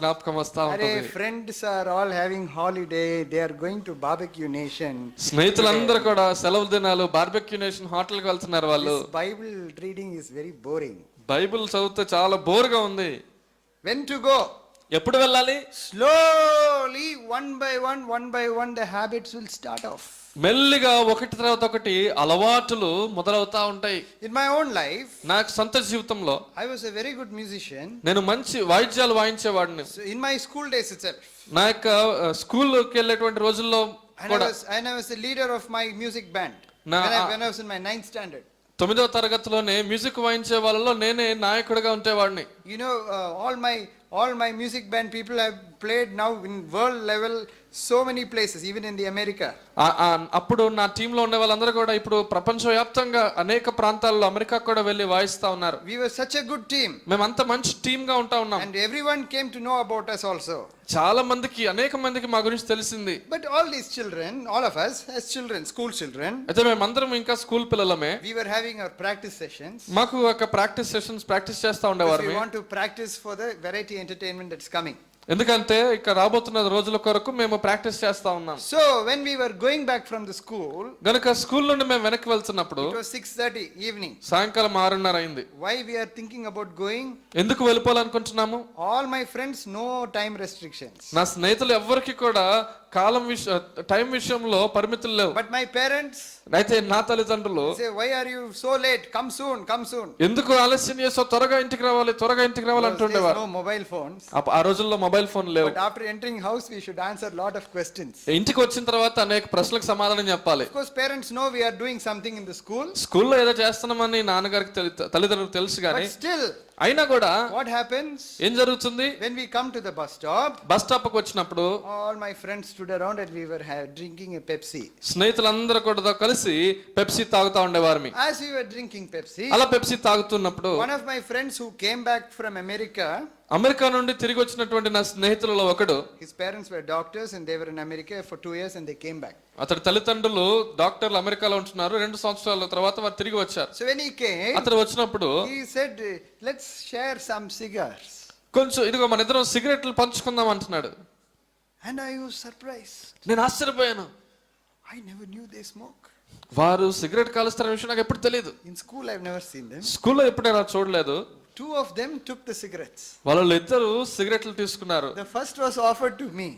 జ్ఞాపకం వస్తా అరే ఉంటుంది. friends are all having holiday, they are going to barbecue nation. స్నేహితులందరూ కూడా సెలవు దినాలు బార్బెక్యూ నేషన్ హోటల్ కి వెళ్తున్నారు వాళ్ళు. This Bible reading is very boring. Bible చదివితే చాలా బోర్గా ఉంది. When to go? ఎప్పుడు వెళ్ళాలి? Slowly, one by one, the habits will start off. మెల్లిగా ఒకటి తర్వాత ఒకటి అలవాటులు మొదలవుతా ఉంటాయి. In my own life, నాకు సొంత జీవితంలో I was a very good musician. నేను మంచి వాయిద్యాలు వాయించేవాడిని. So in my school days itself, నా యొక్క స్కూల్కి వెళ్ళేటువంటి రోజుల్లో కూడా and I was the leader of my music band when I was in my 9th standard. 9వ తరగతిలోనే మ్యూజిక్ వాయించే వాళ్ళలో నేనే నాయకుడిగా ఉండేవాడిని. You know, all my music band people have played now in world level so many places, even in the America. అప్పుడు నా టీంలో ఉండే వాళ్ళందరూ కూడా ఇప్పుడు ప్రపంచవ్యాప్తంగా అనేక ప్రాంతాల్లో అమెరికా కూడా వెళ్ళి వాయిస్తా ఉన్నారు. We were such a good team. మేము అంత మంచి టీమ్ గా ఉంటా ఉన్నాం. And everyone came to know about us also. చాలా మందికి అనేక మందికి మా గురించి తెలిసింది. But all these children, all of us as children, school children, అయితే మేమందరం ఇంకా school పిల్లలమే. we were having our practice sessions. మాకు ఒక ప్రాక్టీస్ సెషన్స్ ప్రాక్టీస్ చేస్తా ఉండేవారు. We want to practice for the variety entertainment that's coming. ఎందుకంటే ఇక్కడ రాబోతున్న రోజుల కొరకు మేము ప్రాక్టీస్ చేస్తా ఉన్నాం. So when we were going back from the school, గనుక స్కూల్ నుండి మేము వెనక్కి వెళ్తున్నప్పుడు it was 6:30 evening. సాయంకాలం 6:30 అయింది. Why we are thinking about going? ఎందుకు వెళ్ళిపోవాలనుకుంటున్నాము? All my friends, no time restrictions. నా స్నేహితులు ఎవ్వరికి కూడా టైం విషయంలో పరిమితులు లేవు. But my parents, అయితే నా తల్లిదండ్రులు say, why are you so late? Come soon. ఎందుకు ఆలస్యం చేసావు, త్వరగా ఇంటికి రావాలి అంటుండేవారు. No mobile phones. ఆ రోజుల్లో మొబైల్ ఫోన్ లేవు. But after entering house, we should answer lot of questions. ఇంటికి వచ్చిన తర్వాత అనేక ప్రశ్నలకు సమాధానం చెప్పాలి. Of course, parents know we are doing something in the school. స్కూల్లో ఏదో చేస్తున్నామని నాన్నగారికి తల్లిదండ్రులకు తెలుసు కానీ But still, అయినా కూడా what happens? ఏం జరుగుతుంది? When we come to the bus stop, bus stop కు వచ్చినప్పుడు all my friends stood around and we were drinking a Pepsi. స్నేహితులందరూ కూడా కలిసి పెప్సీ తాగుతా ఉండేవారు. As we were drinking Pepsi, అలా పెప్సీ తాగుతున్నప్పుడు one of my friends who came back from America, America నుండి తిరిగి వచ్చినటువంటి నా స్నేహితులలో ఒకడు, his parents were doctors and they were in America for 2 years and they came back. అతడి తల్లిదండ్రులు డాక్టర్లు అమెరికాలో ఉంటున్నారు. 2 సంవత్సరాల తర్వాత వారు తిరిగి వచ్చారు. So when he came, అతడు వచ్చినప్పుడు he said, let's share some cigars. కొంచెం ఇదిగో మన ఇద్దరం సిగరెట్లు పంచుకుందాం అంటున్నాడు. And I was surprised. నేను ఆశ్చర్యపోయాను. I never knew they smoke. వారు సిగరెట్ కాలుస్తున్న విషయం నాకు ఎప్పుడు తెలియదు. In school I've never seen them. స్కూల్లో ఎప్పుడు నేను చూడలేదు. 2 of them took the cigarettes. వాళ్ళు ఇద్దరు సిగరెట్లు తీసుకున్నారు. The first was offered to me.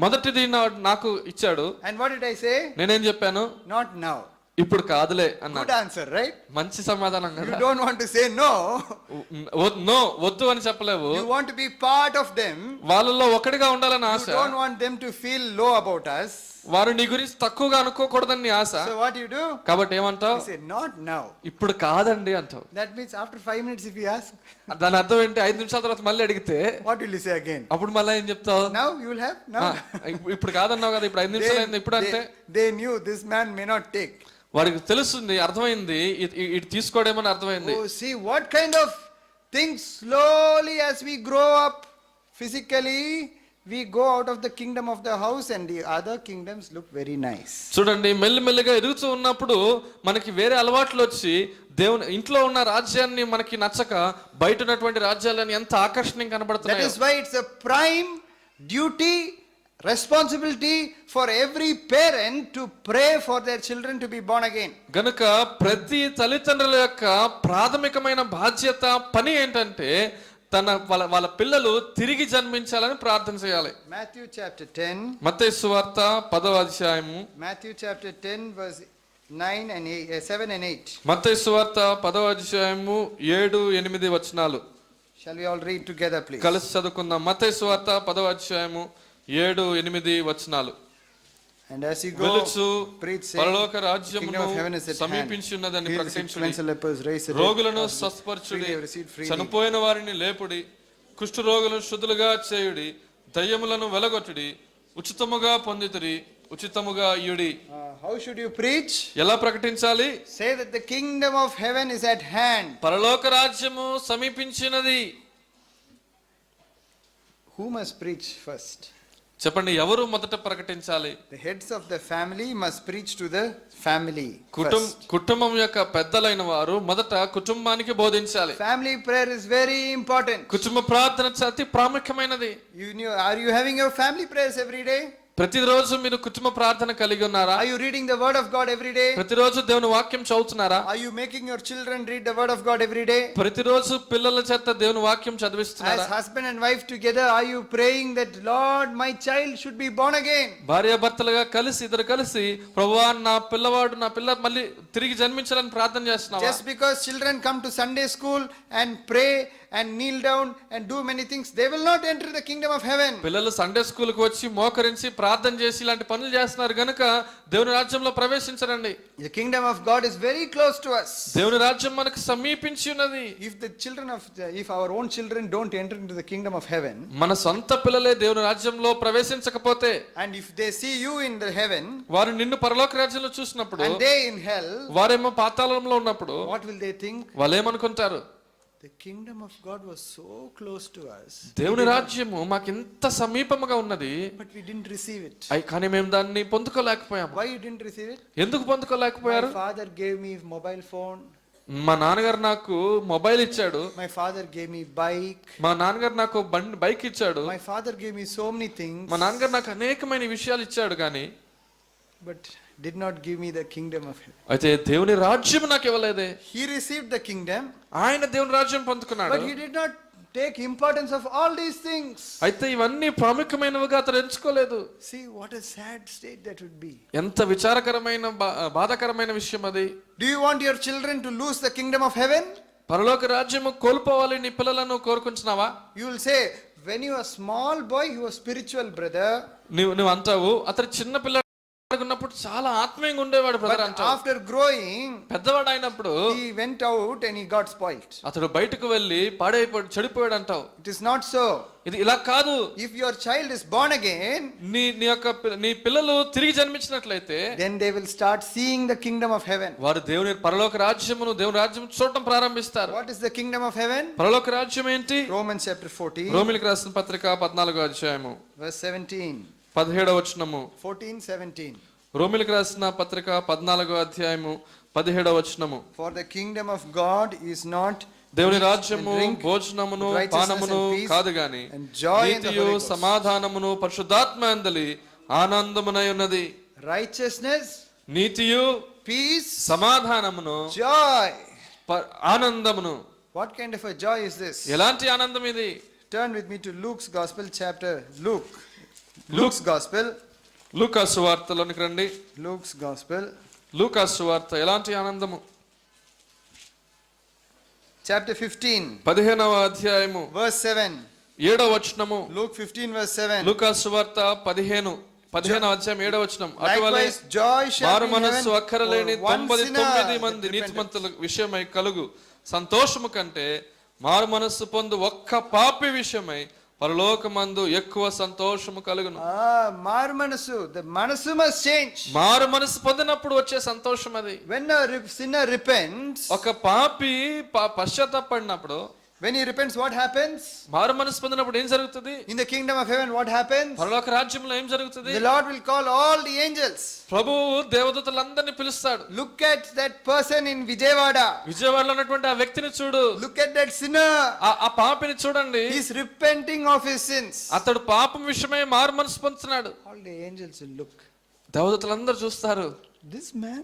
మొదటిది నాకు ఇచ్చాడు. And what did I say? నేనేం చెప్పాను? Not now. ఇప్పుడు కాదులే అన్నా. Good answer, right? మంచి సమాధానం కదా. You don't want to say no. వద్దు అని చెప్పలేవు. You want to be part of them. వాళ్ళలో ఒకటిగా ఉండాలని ఆశ. You don't want them to feel low about us. వారు నీ గురించి తక్కువగా అనుకోకూడదని ఆశ. So what you do? కాబట్టి ఏమంటావు? You say not now. ఇప్పుడు కాదండి అంటావు. That means after 5 minutes if you ask, దాని అర్థం ఏంటి? 5 నిమిషాల తర్వాత మళ్ళీ అడిగితే what will you say again? అప్పుడు మళ్ళీ ఏం చెప్తావు? Now you will have now. ఇప్పుడు కాదన్నావు కదా, ఇప్పుడు 5 నిమిషాలు అయింది ఇప్పుడు అంటే. They knew this man may not take. వాడికి తెలుస్తుంది, అర్థమైంది, ఇటు తీసుకోవడమని అర్థమైంది. Oh, see what kind of things slowly as we grow up physically, we go out of the kingdom of the house and the other kingdoms look very nice. చూడండి, మెల్లిమెల్లిగా ఎదుగుతూ ఉన్నప్పుడు మనకి వేరే అలవాట్లు వచ్చి దేవుని ఇంట్లో ఉన్న రాజ్యాన్ని మనకి నచ్చక బయట ఉన్నటువంటి రాజ్యాలని ఎంత ఆకర్షణీయంగా కనబడుతున్నాయి. That is why it's a prime duty, responsibility for every parent to pray for their children to be born again. గనుక ప్రతి తల్లిదండ్రుల యొక్క ప్రాథమికమైన బాధ్యత పని ఏంటంటే వాళ్ళ పిల్లలు తిరిగి జన్మించాలని ప్రార్థన చేయాలి. Matthew chapter 10. మత్తయి సువార్త 10వ అధ్యాయము. Matthew chapter 10 verse 9 and 8, 7 and 8. మత్తయి సువార్త 10వ అధ్యాయము 7, 8 వచనాలు Shall we all read together, please? కలిసి చదువుకుందాం. మత్తయి సువార్త 10వ అధ్యాయము 7, 8 వచనాలు. And as you go, వెలుచు preach, saying, పరలోక Kingdom రాజ్యమును of heaven is at hand. సమీపించి ఉన్నదని Heal the sick, ప్రకటించుడి. cleanse the lepers, raise the dead, రోగులను cast the స్వస్థపరచుడి, freely, receive freely. చనిపోయిన వారిని లేపుడి, కుష్ఠ రోగులను శుద్ధులుగా చేయుడి, దయ్యములను వెలగొట్టుడి, ఉచితముగా పొందితిరి, ఉచితముగా ఇయుడి. How should you preach? ఎలా ప్రకటించాలి? Say that the kingdom of heaven is at hand. పరలోక రాజ్యము సమీపించినది. Who must preach first? చెప్పండి, ఎవరు మొదట ప్రకటించాలి? The heads of the family must preach to the family first. కుటుంబం యొక్క పెద్దలైన వారు మొదట కుటుంబానికి బోధించాలి. Family prayer is very important. కుటుంబ ప్రార్థన అతి ప్రాముఖ్యమైనది. Are you having your family prayers every day? ప్రతిరోజు మీరు కుటుంబ ప్రార్థన కలిగి ఉన్నారా? Are you reading the word of God every day? ప్రతిరోజు దేవుని వాక్యం చదువుతున్నారా? Are you making your children read the word of God every day? ప్రతిరోజు పిల్లల చేత దేవుని వాక్యం చదివిస్తున్నారా? As husband and wife together, are you praying that Lord, my child should be born again? భార్యాభర్తలుగా కలిసి ఇద్దరు కలిసి ప్రభువా నా పిల్ల మళ్ళీ తిరిగి జన్మించాలని ప్రార్థన చేస్తున్నావా? Just because children come to Sunday school and pray and kneel down and do many things, they will not enter the kingdom of heaven. పిల్లలు సండే స్కూల్ కు వచ్చి మోకరించి ప్రార్థన చేసి ఇలాంటి పనులు చేస్తున్నారు గనుక దేవుని రాజ్యంలో ప్రవేశించరండి. The kingdom of God is very close to us. దేవుని రాజ్యం మనకు సమీపించి ఉన్నది. If our own children don't enter into the kingdom of heaven, మన సొంత పిల్లలే దేవుని రాజ్యంలో ప్రవేశించకపోతే, and if they see you in the heaven, వారు నిన్ను పరలోక రాజ్యంలో చూసినప్పుడు, and they in hell, వారేమో పాతాళంలో ఉన్నప్పుడు what will they think? వాళ్ళు ఏమనుకుంటారు? The kingdom of God was so close to us, దేవుని రాజ్యము మాకు ఇంత సమీపముగా ఉన్నది, but we didn't receive it. కానీ మేము దాన్ని పొందుకోలేకపోయాము. Why you didn't receive it? ఎందుకు పొందుకోలేకపోయారు? My father gave me mobile phone. మా నాన్నగారు నాకు మొబైల్ ఇచ్చాడు. My father gave me bike. మా నాన్నగారు నాకు బైక్ ఇచ్చాడు. My father gave me so many things. మా నాన్నగారు నాకు అనేకమైన విషయాలు ఇచ్చాడు, కానీ but did not give me the kingdom of heaven. అయితే దేవుని రాజ్యం నాకు ఇవ్వలేదే. He received the kingdom, ఆయన దేవుని రాజ్యం పొందుకున్నాడు, but he did not take importance of all these things. అయితే ఇవన్నీ ప్రాముఖ్యమైనవిగా అతను ఎంచుకోలేదు. See what a sad state that would be. ఎంత విచారకరమైన బాధాకరమైన విషయం అది. Do you want your children to lose the kingdom of heaven? పరలోక రాజ్యము కోల్పోవాలి నీ పిల్లలను కోరుకుంటున్నావా? You will say, when you were a small boy, you were spiritual brother. నువ్వు అంటావు అతను చిన్న పిల్ల ఉన్నప్పుడు చాలా ఆత్మీయంగా ఉండేవాడు బ్రదర్ అంటావు. After growing, పెద్దవాడు అయినప్పుడు he went out and he got spoiled. అతడు బయటకు వెళ్ళి చెడిపోయాడు అంటావు. It is not so. ఇది ఇలా కాదు. If your child is born again, నీ పిల్లలు తిరిగి జన్మించినట్లయితే, then they will start seeing the kingdom of heaven. వారు దేవుని పరలోక రాజ్యమును దేవుని రాజ్యం చూడటం ప్రారంభిస్తారు. What is the kingdom of heaven? పరలోక రాజ్యం ఏంటి? Romans chapter 14, రోమీయులకు రాసిన పత్రిక 14వ అధ్యాయము verse 17. 17వ వచనము. 14:17. రోమీయులకు రాసిన పత్రిక 14వ అధ్యాయము 17వ వచనము. For the kingdom of God is not దేవుని రాజ్యము భోజనమును పానమును కాదు గాని నీతియు సమాధానమును పరిశుద్ధాత్మ యందలి ఆనందమునై ఉన్నది. righteousness, నీతియు peace, సమాధానమును joy. ఆనందమును. What kind of a joy is this? ఎలాంటి ఆనందం ఇది? Turn with me to Luke's gospel chapter. Luke's gospel. లూకా సువార్తలోనికి రండి. Luke's gospel. లూకా సువార్త ఎలాంటి ఆనందము? Chapter 15. 15వ అధ్యాయము verse 7. 7వ వచనము. Luke 15 verse 7. లూకా సువార్త 15వ అధ్యాయం 7వ వచనం. అటువలే Likewise joy shall మారు be in మనస్సు heaven అక్కరలేని for one 99 మంది sinner that నీతిమంతుల విషయమై కలుగు సంతోషము కంటే మారు మనస్సు పొందు ఒక్క పాపి విషయమై పరలోకమందు ఎక్కువ సంతోషము కలుగును. మారు మనసు, the మనసు must change. మారు మనసు పొందినప్పుడు వచ్చే సంతోషం అది. When a sinner repents, ఒక పాపి పశ్చాత్తాపడినప్పుడు, when he repents, what happens? మారు మనసు పొందినప్పుడు ఏం జరుగుతుంది? In the kingdom of heaven, what happens? పరలోక రాజ్యంలో ఏం జరుగుతుంది? The Lord will call all the angels. ప్రభువు దేవదూతలందరినీ పిలుస్తాడు. Look at that person in Vijayawada. విజయవాడలో ఉన్నటువంటి ఆ వ్యక్తిని చూడు. Look at that sinner. ఆ పాపిని చూడండి. He is repenting of his sins. అతడు పాపం విషయమై మారు మనసు పొందుతున్నాడు. All the angels will look. దేవదూతలందరూ చూస్తారు. This man,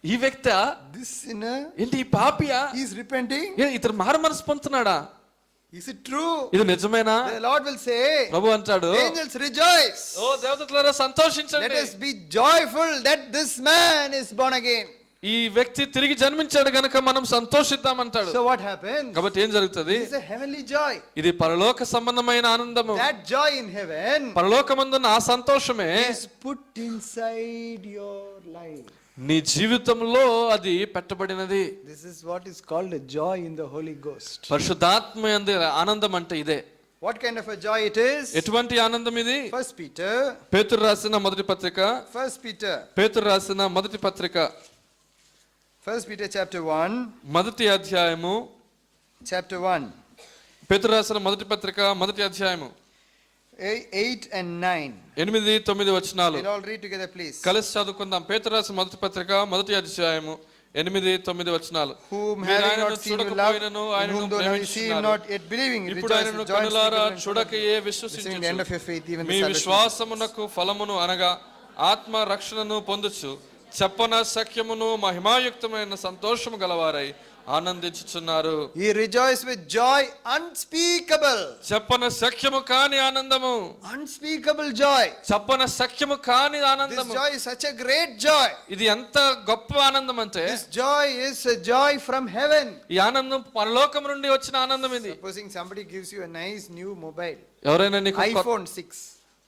ఈ వ్యక్తి, this sinner, ఏంటి ఈ పాపియా? he is repenting. ఇతడు మారు మనసు పొందుతున్నాడా? Is it true? ఇది నిజమేనా? The Lord will say, ప్రభు అంటాడు, angels rejoice. Oh దేవదూతలారా సంతోషించండి. Let us be joyful that this man is born again. ఈ వ్యక్తి తిరిగి జన్మించాడు గనక మనం సంతోషిద్దామంటాడు. So what happens? కాబట్టి ఏం జరుగుతుంది? It's a heavenly joy. ఇది పరలోక సంబంధమైన ఆనందము. That joy in heaven పరలోకమందున్న ఆ సంతోషమే is put inside your life. నీ జీవితంలో అది పెట్టబడినది. This is what is called a joy in the Holy Ghost. పరిశుద్ధాత్మ యందు ఆనందం అంటే ఇదే. What kind of a joy it is? ఎటువంటి ఆనందం ఇది? First Peter. పేతురు రాసిన మొదటి పత్రిక. First Peter. పేతురు రాసిన మొదటి పత్రిక. First Peter chapter 1. మొదటి అధ్యాయము. Chapter 1. పేతురు రాసిన మొదటి పత్రిక మొదటి అధ్యాయము 8 and 9. 8-9 వచనాలు. We'll all read together, please. కలిసి చదువుకుందాం. పేతురు రాసిన మొదటి పత్రిక మొదటి అధ్యాయము 8-9 వచనాలు. Whom having not seen you love, whom though now you see him not yet believing, ఇప్పుడు ఆయనను కనులారా చూడకయే విశ్వసించుచు మీ విశ్వాసమునకు ఫలమును అనగా ఆత్మ రక్షణను పొందుచు చెప్పన సఖ్యమును మహిమాయుక్తమైన సంతోషము గలవారై ఆనందించుచున్నారు. He rejoiced with joy unspeakable. చెప్పన సఖ్యము కాని ఆనందము. Unspeakable joy. చెప్పన సఖ్యము కాని ఆనందము. This joy is such a great joy. ఇది ఎంత గొప్ప ఆనందం అంటే This joy is a joy from heaven. ఈ ఆనందం పరలోకం నుండి వచ్చిన ఆనందం ఇది. Supposing somebody gives you a nice new mobile. ఎవరైనా నీకు iPhone 6.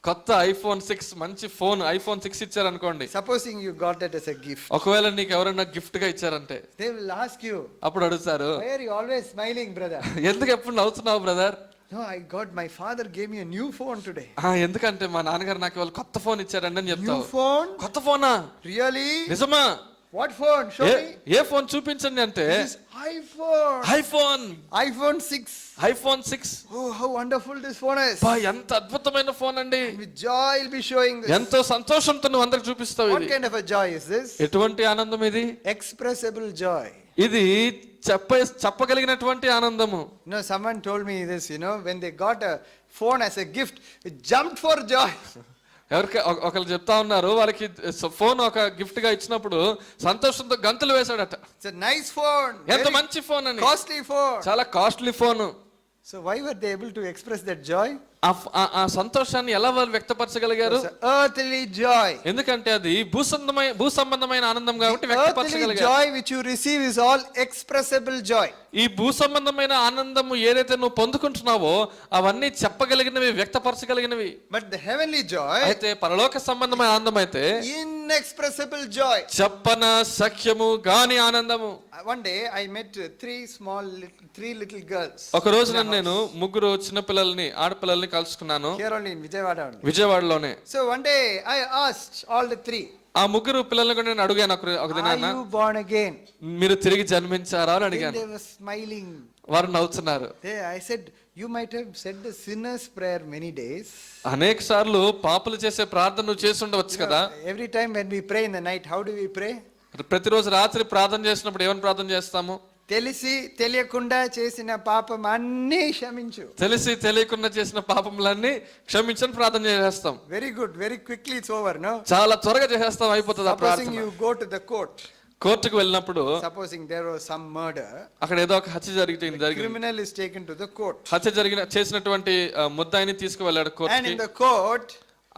కొత్త ఐఫోన్ 6 మంచి ఫోన్ ఐఫోన్ 6 ఇచ్చారనుకోండి. Supposing you got that as a gift. ఒకవేళ నీకు ఎవరైనా గిఫ్ట్ గా ఇచ్చారంటే they will ask you. అప్పుడు అడుగుతారు, why are you always smiling, brother? ఎందుకు ఎప్పుడు నవ్వుతున్నావు brother? No, I got my father gave me a new phone today. ఎందుకంటే మా నాన్నగారు నాకు ఇవాళ కొత్త ఫోన్ ఇచ్చారండి అని చెప్తావు. New phone? కొత్త ఫోనా? Really? నిజమా? What phone? Show me. A phone చూపించండి అంటే This is iPhone. iPhone 6. iPhone 6. Oh, how wonderful this phone is. ఎంత అద్భుతమైన ఫోన్ అండి. With joy will be showing this. ఎంతో సంతోషంతో నువ్వు అందరికి చూపిస్తావు. What kind of a joy is this? ఎటువంటి ఆనందం ఇది? Expressible joy. ఇది చెప్పగలిగినటువంటి ఆనందము. Someone told me this, when they got a phone as a gift, it jumped for joy. ఎవరికి ఒకళ్ళు చెప్తా ఉన్నారు, వాళ్ళకి ఫోన్ ఒక గిఫ్ట్ గా ఇచ్చినప్పుడు సంతోషంతో గంతులు వేశాడట. It's a nice phone. ఎంత మంచి ఫోన్ అని. Costly phone. చాలా costly phone. So why were they able to express that joy? ఆ సంతోషాన్ని ఎలా వాళ్ళు వ్యక్తపరచగలిగారు? Earthly joy. ఎందుకంటే అది భూ సంబంధమైన ఆనందం కాబట్టి వ్యక్తపరచగలిగారు. Joy which you receive is all expressible joy. ఈ భూ సంబంధమైన ఆనందము ఏదైతే నువ్వు పొందుకుంటున్నావో అవన్నీ చెప్పగలిగినవి, వ్యక్తపరచగలిగినవి. But the heavenly joy, అయితే పరలోక సంబంధమైన ఆనందం అయితే inexpressible joy. చెప్పన సఖ్యము గాని ఆనందము. One day I met three little girls. ఒక రోజు నేను ముగ్గురు చిన్న పిల్లల్ని, ఆడపిల్లల్ని కలుసుకున్నాను. Here only in విజయవాడలోనే. So one day I asked all the three. ఆ ముగ్గురు పిల్లల్ని కూడా నేను అడిగాను ఒక దినాన, are you born again? మీరు తిరిగి జన్మించారా అని అడిగాను. They were smiling. వారు నవ్వుతున్నారు. I said, you might have said the sinner's prayer many days. అనేక సార్లు పాపులు చేసే ప్రార్థన నువ్వు చేసి ఉండవచ్చు కదా. Every time when we pray in the night, how do we pray? ప్రతిరోజు రాత్రి ప్రార్థన చేసినప్పుడు ఏమని ప్రార్థన చేస్తాము? తెలిసి తెలియకుండా చేసిన పాపం అన్నీ క్షమించు. తెలిసి తెలియకుండా చేసిన పాపములన్నీ క్షమించని ప్రార్థన చేస్తాం. Very good, very quickly it's over. No, చాలా త్వరగా చేసేస్తాం, అయిపోతుంది ఆ ప్రార్థన. Supposing you go to the court. కోర్టుకు వెళ్ళినప్పుడు, supposing there was some murder, అక్కడ ఏదో ఒక హత్య జరిగింది. criminal is taken to the court. హత్య చేసినటువంటి ముద్దాయిని తీసుకువెళ్ళాడు కోర్టుకి. And in the court,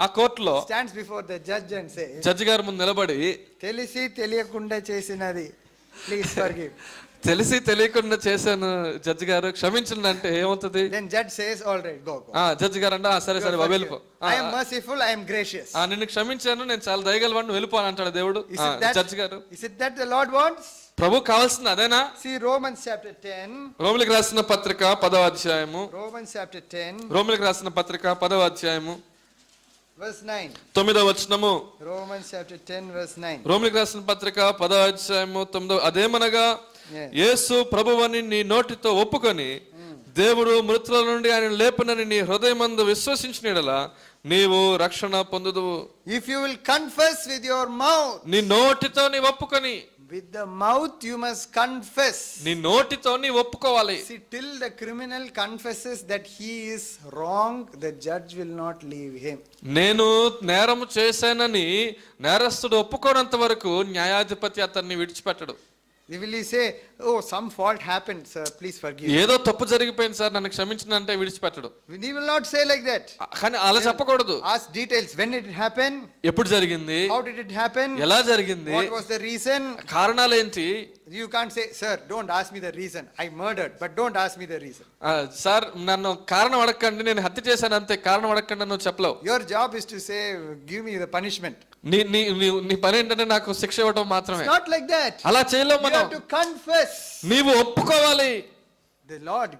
ఆ కోర్టులో stands before the judge and says, judge గారి ముందు నిలబడి, తెలిసి తెలియకుండా చేసినది ప్లీజ్ ఫర్గివ్. తెలిసి తెలియకుండా చేశాను జడ్జి గారు, క్షమించండి అంటే ఏమవుతుంది? Then judge says, all right, go. Judge గారు అంటే సరే సరే వెళ్ళిపో. I am merciful, I am gracious. నిన్ను క్షమించాను, నేను చాలా దయగలవాడిని, వెళ్ళిపో అని అంటాడు దేవుడు. జడ్జి గారు, is it that the Lord wants? ప్రభు కావాల్సింది అదేనా? See Romans chapter 10. రోమిలికి రాసిన పత్రిక 10వ అధ్యాయము. Romans chapter 10. రోమిలికి రాసిన పత్రిక 10వ అధ్యాయము verse 9. 9వ వచనము. Romans chapter 10 verse 9. రోమిలికి రాసిన పత్రిక 10వ అధ్యాయము 9వ. అదేమనగా యేసు ప్రభువని నీ నోటితో ఒప్పుకొని దేవుడు మృతుల నుండి ఆయన లేపనని నీ హృదయమందు విశ్వసించిన యెడల నీవు రక్షణ పొందుదువు. If you will confess with your mouth. నీ నోటితో నీ ఒప్పుకొని. With the mouth you must confess. నీ నోటితో నీ ఒప్పుకోవాలి. See, till the criminal confesses that he is wrong, the judge will not leave him. నేను నేరము చేశానని నేరస్తుడు ఒప్పుకోనంత వరకు న్యాయాధిపతి అతన్ని విడిచిపెట్టడు. Will he say, oh, some fault happened, sir, please forgive? ఏదో తప్పు జరిగిపోయింది సార్ నన్ను క్షమించండి అంటే విడిచిపెట్టడు. He will not say like that. కానీ అలా చెప్పకూడదు. Ask details. When did it happen? ఎప్పుడు జరిగింది? How did it happen? ఎలా జరిగింది? What was the reason? కారణాలు ఏంటి? You can't say, sir, don't ask me the reason. I murdered, but don't ask me the reason. Sir నన్ను కారణం అడగండి, నేను హత్య చేశాను అంతే, కారణం అడగండి నువ్వు చెప్పలేవు. Your job is to say, give me the punishment. నీ పని ఏంటంటే నాకు శిక్ష ఇవ్వడం మాత్రమే. It's not like that. అలా చేయలేము You మనం. have to confess. నీవు ఒప్పుకోవాలి. The Lord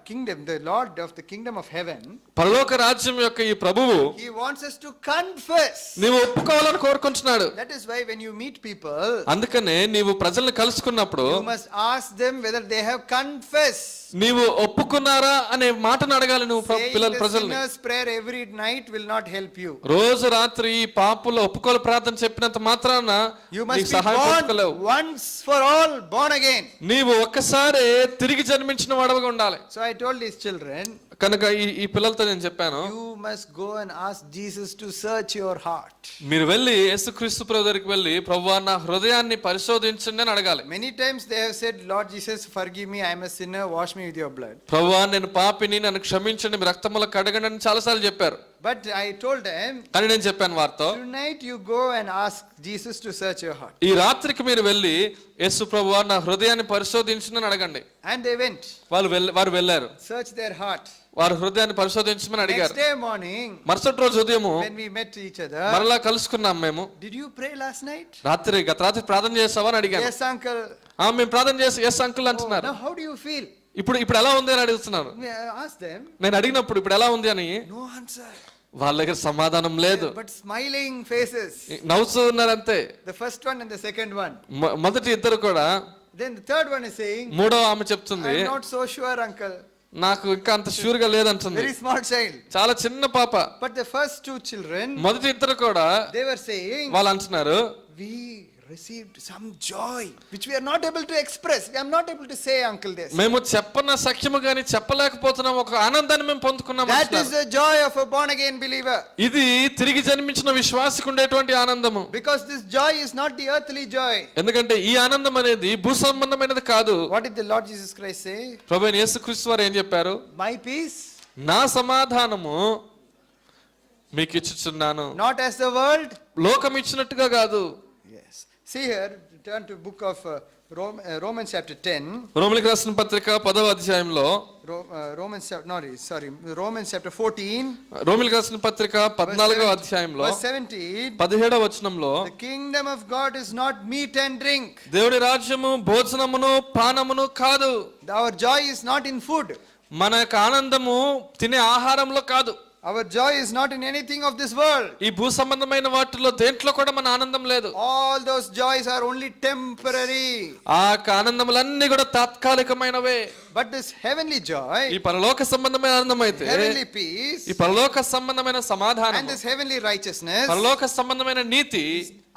of the kingdom of heaven, పరలోక రాజ్యం యొక్క ఈ ప్రభువు he wants us to confess. నీవు ఒప్పుకోవాలని కోరుకుంటున్నాడు. That is why when you meet people, అందుకనే నీవు ప్రజల్ని కలుసుకున్నప్పుడు you must ask them whether they have confessed. నీవు ఒప్పుకున్నారా అనే మాటను అడగాలి నువ్వు పిల్లల Saying the ప్రజల్ని. sinner's prayer every night will not help you. రోజు రాత్రి ఈ పాపుల ఒప్పుకోలు ప్రార్థన చెప్పినంత మాత్రాన You నీకు must be సహాయం born పొందలేవు. once for all, born again. నీవు ఒక్కసారి తిరిగి జన్మించిన వాడవగా ఉండాలి. So I told these children, కనుక ఈ పిల్లలతో నేను చెప్పాను, you must go and ask Jesus to search your heart. మీరు వెళ్ళి యేసుక్రీస్తు ప్రభు దగ్గరికి వెళ్ళి ప్రభువా నా హృదయాన్ని పరిశోధించండి అని అడగాలి. Many times they have said, Lord Jesus, forgive me, I am a sinner, wash me with your blood. ప్రభువా నేను పాపిని, నన్ను క్షమించండి, మీ రక్తములో కడగండి అని చాలాసార్లు చెప్పారు. But I told them, కానీ నేను చెప్పాను వారితో, tonight you go and ask Jesus to search your heart. ఈ రాత్రికి మీరు వెళ్ళి యేసు ప్రభువా నా హృదయాన్ని పరిశోధించండి అని అడగండి. And they went. వారు వెళ్ళారు. Search their heart. వారు హృదయాన్ని పరిశోధించమని అడిగారు. Next day morning, మరుసటి రోజు ఉదయము when we met each other, మరలా కలుసుకున్నాం మేము. did you pray last night? గత రాత్రి ప్రార్థన చేసావా అని అడిగాను. Yes, uncle. మేము ప్రార్థన చేసి ఎస్ అంకుల్ అంటున్నారు. Now how do you feel? ఇప్పుడు ఎలా ఉంది అని అడుగుతున్నారు. Ask them. నేను అడిగినప్పుడు ఇప్పుడు ఎలా ఉంది అని No answer. వాళ్ళ దగ్గర సమాధానం లేదు. But smiling faces. నవ్వుతూ ఉన్నారు అంతే. The first one and the second one. మొదటి ఇద్దరు కూడా. Then the third one is saying, మూడో ఆమె చెప్తుంది, I'm not so sure, uncle. నాకు ఇంకా అంత షూర్ గా లేదంటుంది. Very small child. చాలా చిన్న పాప. But the first two children, మొదటి ఇద్దరు కూడా they were saying, వాళ్ళు అంటున్నారు, we received some joy which we are not able to express. I am not able to say, uncle, this. మేము చెప్పన సఖ్యము గాని చెప్పలేకపోతున్నాం, ఒక ఆనందాన్ని మేము పొందుకున్నాం. That is the joy of a born again believer. ఇది తిరిగి జన్మించిన విశ్వాసికి ఉండేటువంటి ఆనందము. Because this joy is not the earthly joy. ఎందుకంటే ఈ ఆనందం అనేది భూ సంబంధమైనది కాదు. What did the Lord Jesus Christ say? ప్రభువైన యేసుక్రీస్తు వారు ఏం చెప్పారు? My peace, నా సమాధానము మీకు ఇచ్చుచున్నాను, not as the world. లోకం ఇచ్చినట్టుగా కాదు. Yes. See here, turn to book of Romans chapter 10. రోమీయులకు రాసిన పత్రిక 10వ అధ్యాయంలో, Romans chapter 14. రోమీయులకు రాసిన పత్రిక 14వ అధ్యాయంలో Verse 17. 17వ వచనంలో, The kingdom of God is not meat and drink. దేవుని రాజ్యము భోజనమును పానమును కాదు. Our joy is not in food. మన యొక్క ఆనందము తినే ఆహారంలో కాదు. Our joy is not in anything of this world. ఈ భూ సంబంధమైన వాటిలో దేంట్లో కూడా మన ఆనందం లేదు. All those joys are only temporary. ఆ ఆనందములన్నీ కూడా తాత్కాలికమైనవే. But this heavenly joy, ఈ పరలోక సంబంధమైన ఆనందం అయితే, heavenly peace, ఈ పరలోక సంబంధమైన సమాధానం, and this heavenly righteousness, పరలోక సంబంధమైన నీతి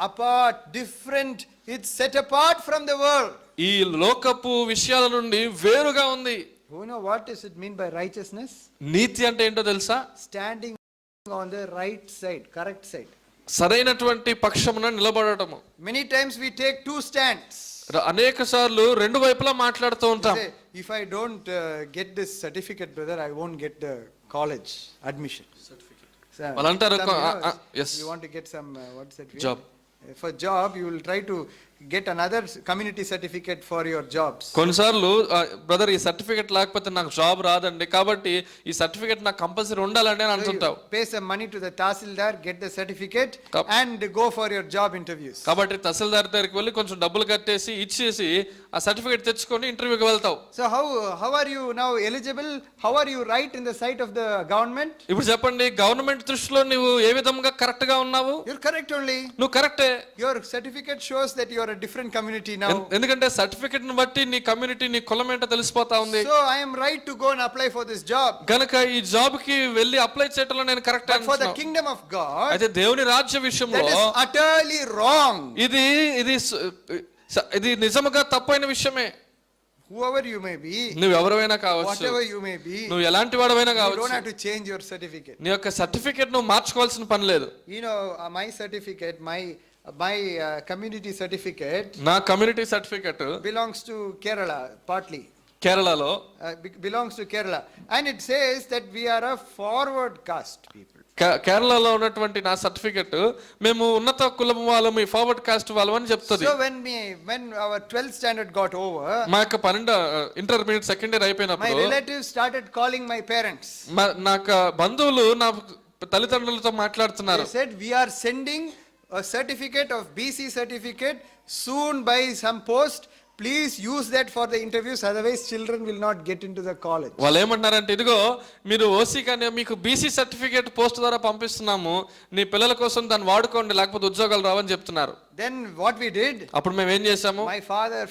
apart, different, it's set apart from the world. ఈ లోకపు విషయాల నుండి వేరుగా ఉంది. Who know what does it mean by righteousness? నీతి అంటే ఏంటో తెలుసా? Standing on the right side, correct side. సరైనటువంటి పక్షమున నిలబడటము. Many times we take two stands. అనేక సార్లు రెండు వైపులా మాట్లాడుతూ ఉంటాం. Say, if I don't get this certificate, brother, I won't get the college admission. So, వాళ్ళు అంటారు, yes. You want to get some what certificate? Job. For job, you will try to get another community certificate for your jobs. కొన్నిసార్లు brother ఈ certificate లేకపోతే నాకు job రాదండి, కాబట్టి ఈ certificate నాకు కంపల్సరీ ఉండాలని అని అంటుంటావు. Pay some money to the tahsildar, get the certificate, and go for your job interviews. కాబట్టి తహసీల్దార్ దగ్గరికి వెళ్ళి కొంచెం డబ్బులు కట్టేసి ఇచ్చేసి ఆ సర్టిఫికెట్ తెచ్చుకొని ఇంటర్వ్యూకి వెళ్తావు. So how are you now eligible? How are you right in the sight of the government? ఇప్పుడు చెప్పండి, గవర్నమెంట్ దృష్టిలో నువ్వు ఏ విధంగా కరెక్ట్ గా ఉన్నావు? You're correct only. నువ్వు కరెక్టే. Your certificate shows that you are a different community now. ఎందుకంటే సర్టిఫికెట్ ని బట్టి నీ కమ్యూనిటీ, నీ కులం ఏంటో తెలిసిపోతా ఉంది. So I am right to go and apply for this job. గనుక ఈ జాబ్ కి వెళ్ళి అప్లై చేయటంలో నేను correct. But for the kingdom of God, అయితే దేవుని రాజ్య విషయంలో that is utterly wrong. ఇది నిజముగా తప్పైన విషయమే. Whoever you may be, నువ్వు ఎవరైనా కావచ్చు, whatever you may be, నువ్వు ఎలాంటి వాడవైనా you don't కావచ్చు, have to change your certificate. నీ యొక్క సర్టిఫికెట్ నువ్వు మార్చుకోవాల్సిన పని లేదు. You know, my certificate, my My community certificate నా community certificate belongs to Kerala, partly. కేరళలో Belongs to Kerala. And it says that we are a forward caste people. కేరళలో ఉన్నటువంటి నా సర్టిఫికెట్ మేము ఉన్నత కులం వాళ్ళం, ఈ ఫార్వర్డ్ కాస్ట్ వాళ్ళం అని చెప్తుంది. So when our 12th standard got over, మా యొక్క 12 ఇంటర్మీడియట్ సెకండ్ ఇయర్ my అయిపోయినప్పుడు relatives started calling my parents. నా యొక్క బంధువులు నా తల్లిదండ్రులతో మాట్లాడుతున్నారు. They said, we are sending a certificate of BC certificate soon by some post. Please use that for the interviews, otherwise children will not get into the college. వాళ్ళు ఏమంటున్నారంటే, ఇదిగో మీరు ఓసీ కానీ మీకు బీసీ సర్టిఫికేట్ పోస్ట్ ద్వారా పంపిస్తున్నాము, నీ పిల్లల కోసం దాన్ని వాడుకోండి, లేకపోతే ఉద్యోగాలు రావని చెప్తున్నారు. Then what we did, అప్పుడు మేము ఏం చేసాము, my father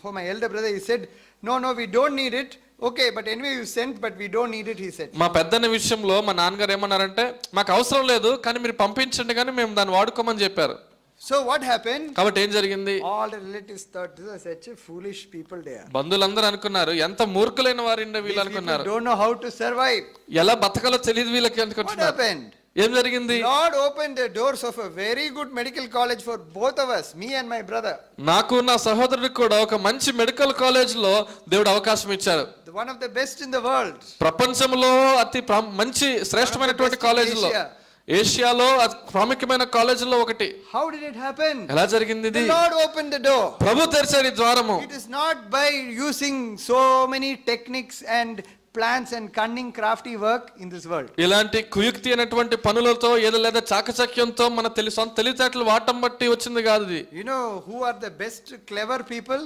for my elder brother, he said, no, we don't need it. Okay, but anyway you sent, but we don't need it, he said. మా పెద్దన్న విషయంలో మా నాన్నగారు ఏమన్నారంటే, మాకు అవసరం లేదు కానీ మీరు పంపించండి కానీ మేము దాన్ని వాడుకోమని చెప్పారు. So what happened? కాబట్టి ఏం జరిగింది, All the relatives thought this is such a foolish people there. బంధువులందరూ అనుకున్నారు ఎంత మూర్ఖులైన వారిండే వీళ్ళు These people అనుకున్నారు, don't know how to survive. ఎలా బతకాలో తెలియదు వీళ్ళకి What అనుకుంటున్నారు. happened? ఏం జరిగింది, Lord opened the doors of a very good medical college for both of us, me and my brother. నాకు నా సహోదరుడికి కూడా ఒక మంచి మెడికల్ కాలేజ్ లో దేవుడు అవకాశం ఇచ్చారు. One of the best in the world. ప్రపంచంలో అతి మంచి శ్రేష్టమైనటువంటి కాలేజీలో, ఏషియాలో అతి ప్రాముఖ్యమైన కాలేజీలో ఒకటి. How did it happen? ఎలా జరిగింది ఇది, The Lord opened the door. ప్రభు తెరిచాడు ఈ ద్వారము. It is not by using so many techniques and plans and cunning crafty work in this world. ఇలాంటి కుయుక్తి అనేటువంటి పనులతో ఏదో లేదా చాకచక్యంతో మన సొంత తెలివితేటలు వాడటం బట్టి వచ్చింది కాదు ఇది. You know who are the best clever people?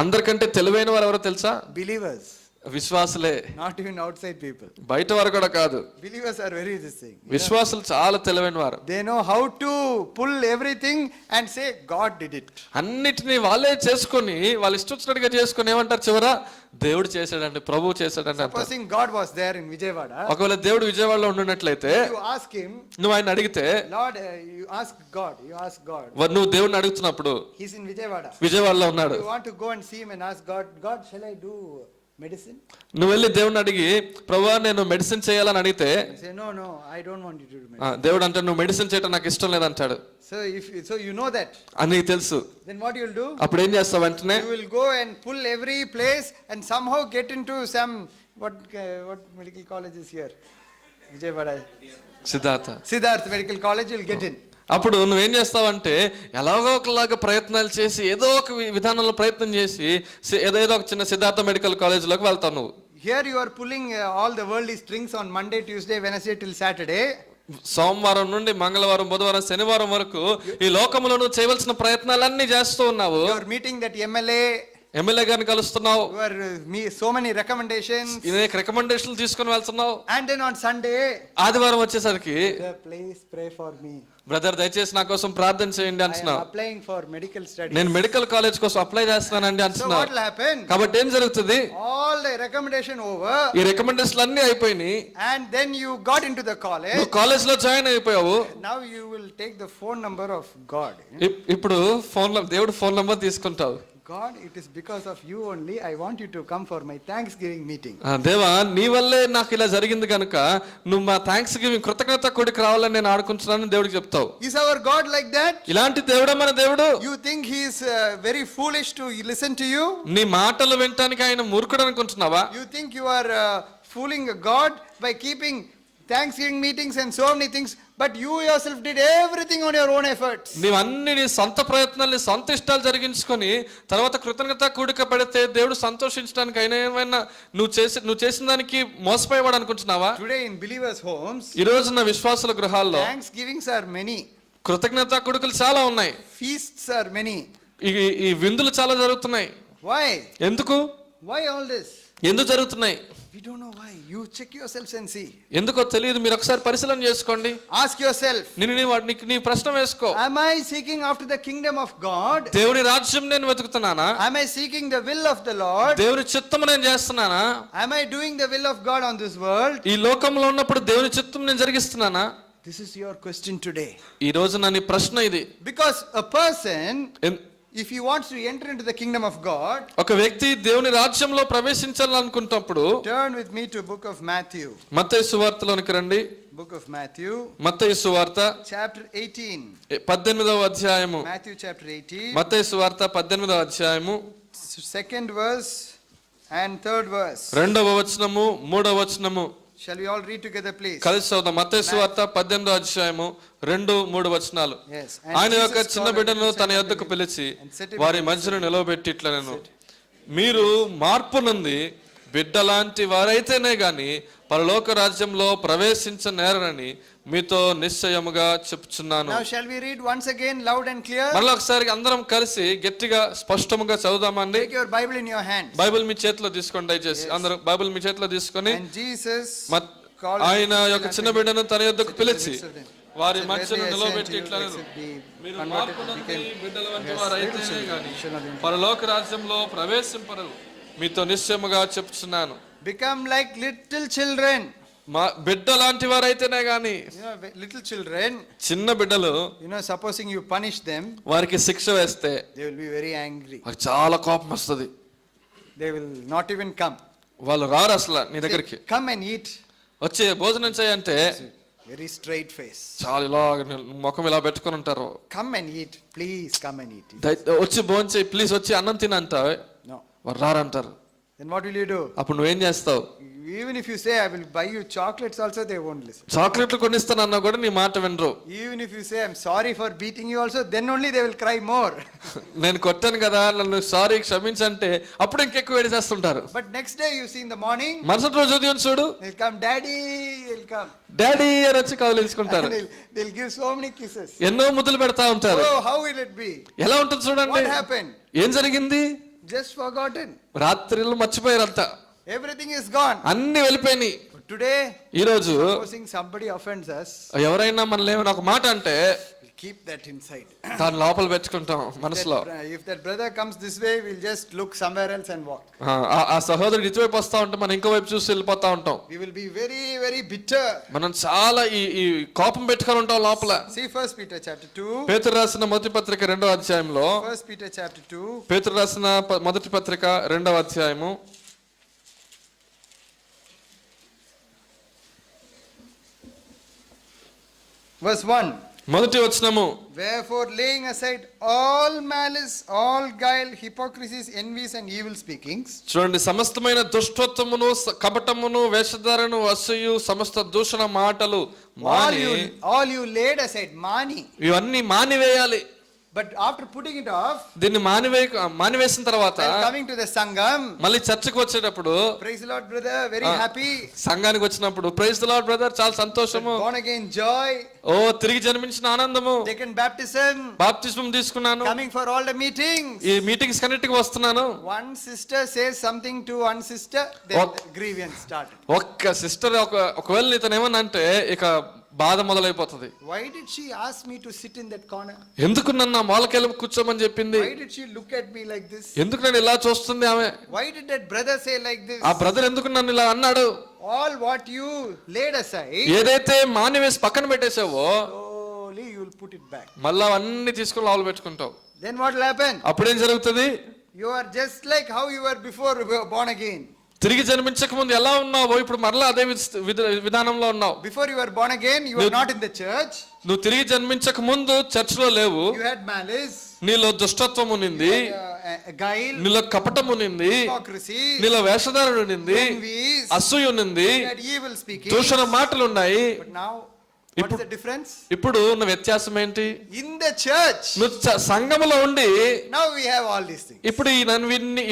అందరికంటే తెలివైన వారు ఎవరో తెలుసా, Believers. విశ్వాసులే, Not even outside people. బయట వారు కూడా కాదు. Believers are very this thing. విశ్వాసులు చాలా తెలివైన వారు. They know how to pull everything and say God did it. అన్నిటినీ వాళ్ళే చేసుకొని వాళ్ళు ఇష్టం వచ్చినట్టుగా చేసుకొని ఏమంటారు చివర, దేవుడు చేశాడండి, ప్రభువు చేశాడండి అంటారు. Supposing God was there in Vijayawada, ఒకవేళ దేవుడు విజయవాడలో ఉండినట్లయితే you ask him, నువ్వు ఆయన అడిగితే, Lord, you ask God. నువ్వు దేవుడిని అడుగుతున్నప్పుడు He's in Vijayawada. విజయవాడలో ఉన్నాడు, You want to go and see him and ask God, shall I do medicine? నువ్వు వెళ్ళి దేవుడిని అడిగి, ప్రభువా నేను మెడిసిన్ చేయాలని అడిగితే, You say, no, I don't want you to do medicine. దేవుడు అంటే నువ్వు మెడిసిన్ చేయడం నాకు ఇష్టం లేదంటాడు. So you know that. అని నీకు తెలుసు. Then what you'll do? అప్పుడు ఏం చేస్తావు, వెంటనే You will go and pull every place and somehow get into some what medical college is here? Vijayawada. Siddharth Medical College, you'll get in. అప్పుడు నువ్వేం చేస్తావంటే ఎలాగో ఒకలాగా ప్రయత్నాలు చేసి ఏదో ఒక విధానంలో ప్రయత్నం చేసి ఏదో ఒక చిన్న సిద్ధార్థ మెడికల్ కాలేజ్లోకి వెళ్తావు నువ్వు. Here you are pulling all the worldly strings on Monday, Tuesday, Wednesday till Saturday. సోమవారం నుండి మంగళవారం, బుధవారం, శనివారం వరకు ఈ లోకంలో నువ్వు చేయవలసిన ప్రయత్నాలన్నీ చేస్తూ ఉన్నావు. You are meeting that MLA గారిని కలుస్తున్నావు, you are so many recommendations. అనేక రికమెండేషన్లు తీసుకొని వెళ్తున్నావు. And then on Sunday, ఆదివారం వచ్చేసరికి, please pray for me. Brother దయచేసి నా కోసం ప్రార్థన చేయండి I am అంటున్నావు. applying for medical studies. నేను మెడికల్ కాలేజ్ కోసం అప్లై చేస్తున్నానండి So అంటున్నావు. what will happen? కాబట్టి ఏం జరుగుతుంది, All the recommendation over, ఈ రికమెండేషన్లు అన్ని అయిపోయినాయి, and then you got into the college. నువ్వు కాలేజ్ లో జాయిన్ అయిపోయావు. Now you will take the phone number of God. ఇప్పుడు దేవుడు ఫోన్ నంబర్ తీసుకుంటావు. God, it is because of you only. I want you to come for my Thanksgiving meeting. దేవా నీ వల్లే నాకు ఇలా జరిగింది కనుక నువ్వు మా థ్యాంక్స్ గివింగ్ కృతజ్ఞత కూడికి రావాలని నేను ఆడుకుంటున్నాను దేవుడికి చెప్తావు. Is our God like that? ఇలాంటి దేవుడా మన దేవుడు? You think he is very foolish to listen to you? నీ మాటలు వినటానికి ఆయన మూర్ఖుడు అనుకుంటున్నావా? You think you are fooling God by keeping Thanksgiving meetings and so many things, but you yourself did everything on your own efforts. నీవన్నీ నీ సొంత ప్రయత్నాలు, సొంత ఇష్టాలు జరిగించుకొని తర్వాత కృతజ్ఞత కూడిక పెడితే దేవుడు సంతోషించడానికి అయినా ఏమైనా నువ్వు చేసిన దానికి మోసపోయేవాడు అనుకుంటున్నావా? Today in believers' homes, ఈ రోజున విశ్వాసుల గృహాల్లో Thanksgivings are many. కృతజ్ఞత కూడికలు చాలా ఉన్నాయి. Feasts are many. ఈ విందులు చాలా జరుగుతున్నాయి. Why? ఎందుకు? Why all this? ఎందుకు జరుగుతున్నాయి? We don't know why. You check yourselves and see. ఎందుకో తెలియదు, మీరు ఒకసారి పరిశీలన చేసుకోండి. Ask yourself. నీ ప్రశ్న వేసుకో. Am I seeking after the kingdom of God? దేవుని రాజ్యం నేను వెతుకుతున్నానా? Am I seeking the will of the Lord? దేవుని చిత్తము నేను చేస్తున్నానా? Am I doing the will of God on this world? ఈ లోకంలో ఉన్నప్పుడు దేవుని చిత్తం నేను జరిగిస్తున్నానా? This is your question today. ఈ రోజు నా నీ ప్రశ్న ఇది. Because a person if he wants to enter into the kingdom of God, ఒక వ్యక్తి దేవుని రాజ్యంలో ప్రవేశించాలనుకుంటున్నప్పుడు turn with me to book of Matthew. మత్తయి సువార్తలోనికి రండి. Book of Matthew, మత్తయి సువార్త chapter 18. 18వ అధ్యాయము. Matthew chapter 18, మత్తయి సువార్త 18వ అధ్యాయము second verse and third verse. 2వ వచనము 3వ వచనము. Shall we all read together, please? కలిసి చదువుదాం. మత్తయి సువార్త 18వ అధ్యాయము 2, 3 వచనాలు. Yes. ఆయన Jesus యొక్క చిన్న called బిడ్డను unto తన his యొద్దకు disciples పిలిచి and set him వారి in the మధ్యను నిలవబెట్టి ఇట్లా నేను, మీరు మార్పు నుండి బిడ్డ లాంటి వారైతేనే గాని పరలోక రాజ్యంలో ప్రవేశించనేరని మీతో నిశ్చయముగా చెప్తున్నాను. Now shall we read once again loud and clear? మళ్ళీ ఒకసారి అందరం కలిసి గట్టిగా స్పష్టంగా చదువుదామండి. Take your Bible in your hands. Bible మీ చేతిలో తీసుకోండి దయచేసి. అందరూ బైబిల్ మీ చేతిలో తీసుకొని, And Jesus ఆయన యొక్క చిన్న బిడ్డను తన యొద్దకు పిలిచి వారి said, మధ్యను "Verily I say నిలవబెట్టి unto you, ఇట్లా నేను, except be మీరు converted మార్పు and నుండి become- బిడ్డల వంటి Yes, వారైతేనే little గాని children shall not enter. పరలోక రాజ్యంలో ప్రవేశింపరు మీతో నిశ్చయముగా చెప్తున్నాను. Become like little children. మా బిడ్డ లాంటి వారైతేనే గాని, You know, little children, చిన్న బిడ్డలు supposing you punish them, వారికి శిక్ష వేస్తే they will be very angry. వారికి చాలా కోపం వస్తుంది. They will not even come. వాళ్ళు రారు అసలు నీ దగ్గరికి. Say, come and eat. వచ్చి భోజనం చేయంటే Very straight face. చాలా ఇలా ముఖం ఇలా పెట్టుకొని ఉంటారు. Come and eat. Please come and eat. వచ్చి భోజనం చేయి, ప్లీజ్ వచ్చి అన్నం తినంటావు. No. వారు రారంటారు. Then what will you do? అప్పుడు నువ్వేం చేస్తావు? Even if you say, I will buy you chocolates also, they won't listen. చాక్లెట్లు కొనిస్తానన్నా కూడా నీ మాట వినరు. Even if you say, I'm sorry for beating you also, then only they will cry more. నేను కొట్టాను కదా, నన్ను సారీ క్షమించంటే అప్పుడు ఇంకెక్కువ ఏడిచేస్తుంటారు. But next day you see in the morning, మరుసటి రోజు ఉదయం చూడు, they'll come, Daddy, they'll come. Daddy అని వచ్చి కౌలించుకుంటారు. And they'll give so many kisses. ఎన్నో ముద్దులు పెడతా ఉంటారు. Oh, how will it be? ఎలా ఉంటుంది చూడండి. What happened? ఏం జరిగింది? Just forgotten. రాత్రిళ్ళు మర్చిపోయారంతా, Everything is gone. అన్ని వెళ్ళిపోయినాయి. But today, ఈ రోజు supposing somebody offends us, ఎవరైనా మనల్ని ఏమైనా ఒక మాట అంటే we'll keep that inside. దాని లోపల పెట్టుకుంటాం మనసులో. If that brother comes this way, we'll just look somewhere else and walk. ఆ సహోదరుడు ఇటువైపు వస్తా ఉంటే మనం ఇంకో వైపు చూసి వెళ్ళిపోతా ఉంటాం. We will be very, very bitter. మనం చాలా ఈ కోపం పెట్టుకొని ఉంటాం లోపల. See 1 Peter chapter 2. పేతురు రాసిన మొదటి పత్రిక 2వ అధ్యాయంలో, 1 Peter chapter 2. పేతురు రాసిన మొదటి పత్రిక 2వ అధ్యాయము Verse 1. మొదటి వచనము, Wherefore, laying aside all malice, all guile, hypocrisies, envies, and evil speakings, చూడండి, సమస్తమైన దుష్టత్వమును కపటమును వేషధారను అసూయు సమస్త దూషణ మాటలు మాని all you laid aside, mani. ఇవన్నీ మానివేయాలి. But after putting it off, దీన్ని మానివేసిన తర్వాత while coming to the Sangam, మళ్ళీ చర్చకు వచ్చేటప్పుడు, praise the Lord, brother, very happy. సంఘానికి వచ్చినప్పుడు ప్రైజ్ ది లార్డ్ బ్రదర్, చాలా సంతోషము, Born again joy, ఓ తిరిగి జన్మించిన ఆనందము, taken baptism, బాప్తిస్మం తీసుకున్నాను, coming for all the meetings. ఈ మీటింగ్స్ కన్నిటికి వస్తున్నాను. One sister says something to one sister, then the grievance started. ఒక్క సిస్టర్ ఒకవేళ ఇతను ఏమన్నా అంటే ఇక బాధ మొదలైపోతుంది. Why did she ask me to sit in that corner? ఎందుకు నన్ను ఆ మూలకెళ్ళి కూర్చోమని చెప్పింది? Why did she look at me like this? ఎందుకు నన్ను ఇలా చూస్తుంది ఆమె? Why did that brother say like this? ఆ బ్రదర్ ఎందుకు నన్ను ఇలా అన్నాడు? All what you laid aside, ఏదైతే మానివేసి పక్కన పెట్టేసావో slowly you will put it back. మళ్ళా అవన్నీ తీసుకుని లోపల పెట్టుకుంటావు. Then what will happen? అప్పుడేం జరుగుతుంది? You are just like how you were before you were born again. తిరిగి జన్మించక ముందు ఎలా ఉన్నావో ఇప్పుడు మరలా అదే విధానంలో ఉన్నావు. Before you were born again, you were not in the church. నువ్వు తిరిగి జన్మించక ముందు చర్చిలో లేవు. You had malice, నీలో దుష్టత్వం ఉన్నింది, guile, నీలో కపటం ఉన్నింది, hypocrisy, నీలో వేషధారణ ఉన్నింది, envies, అసూయ ఉన్నింది, you had evil speaking. దూషణ మాటలు ఉన్నాయి. But now, what's the difference? ఇప్పుడు ఉన్న వ్యత్యాసం ఏంటి? In the church, నువ్వు సంఘములో ఉండి now we have all these things. ఇప్పుడు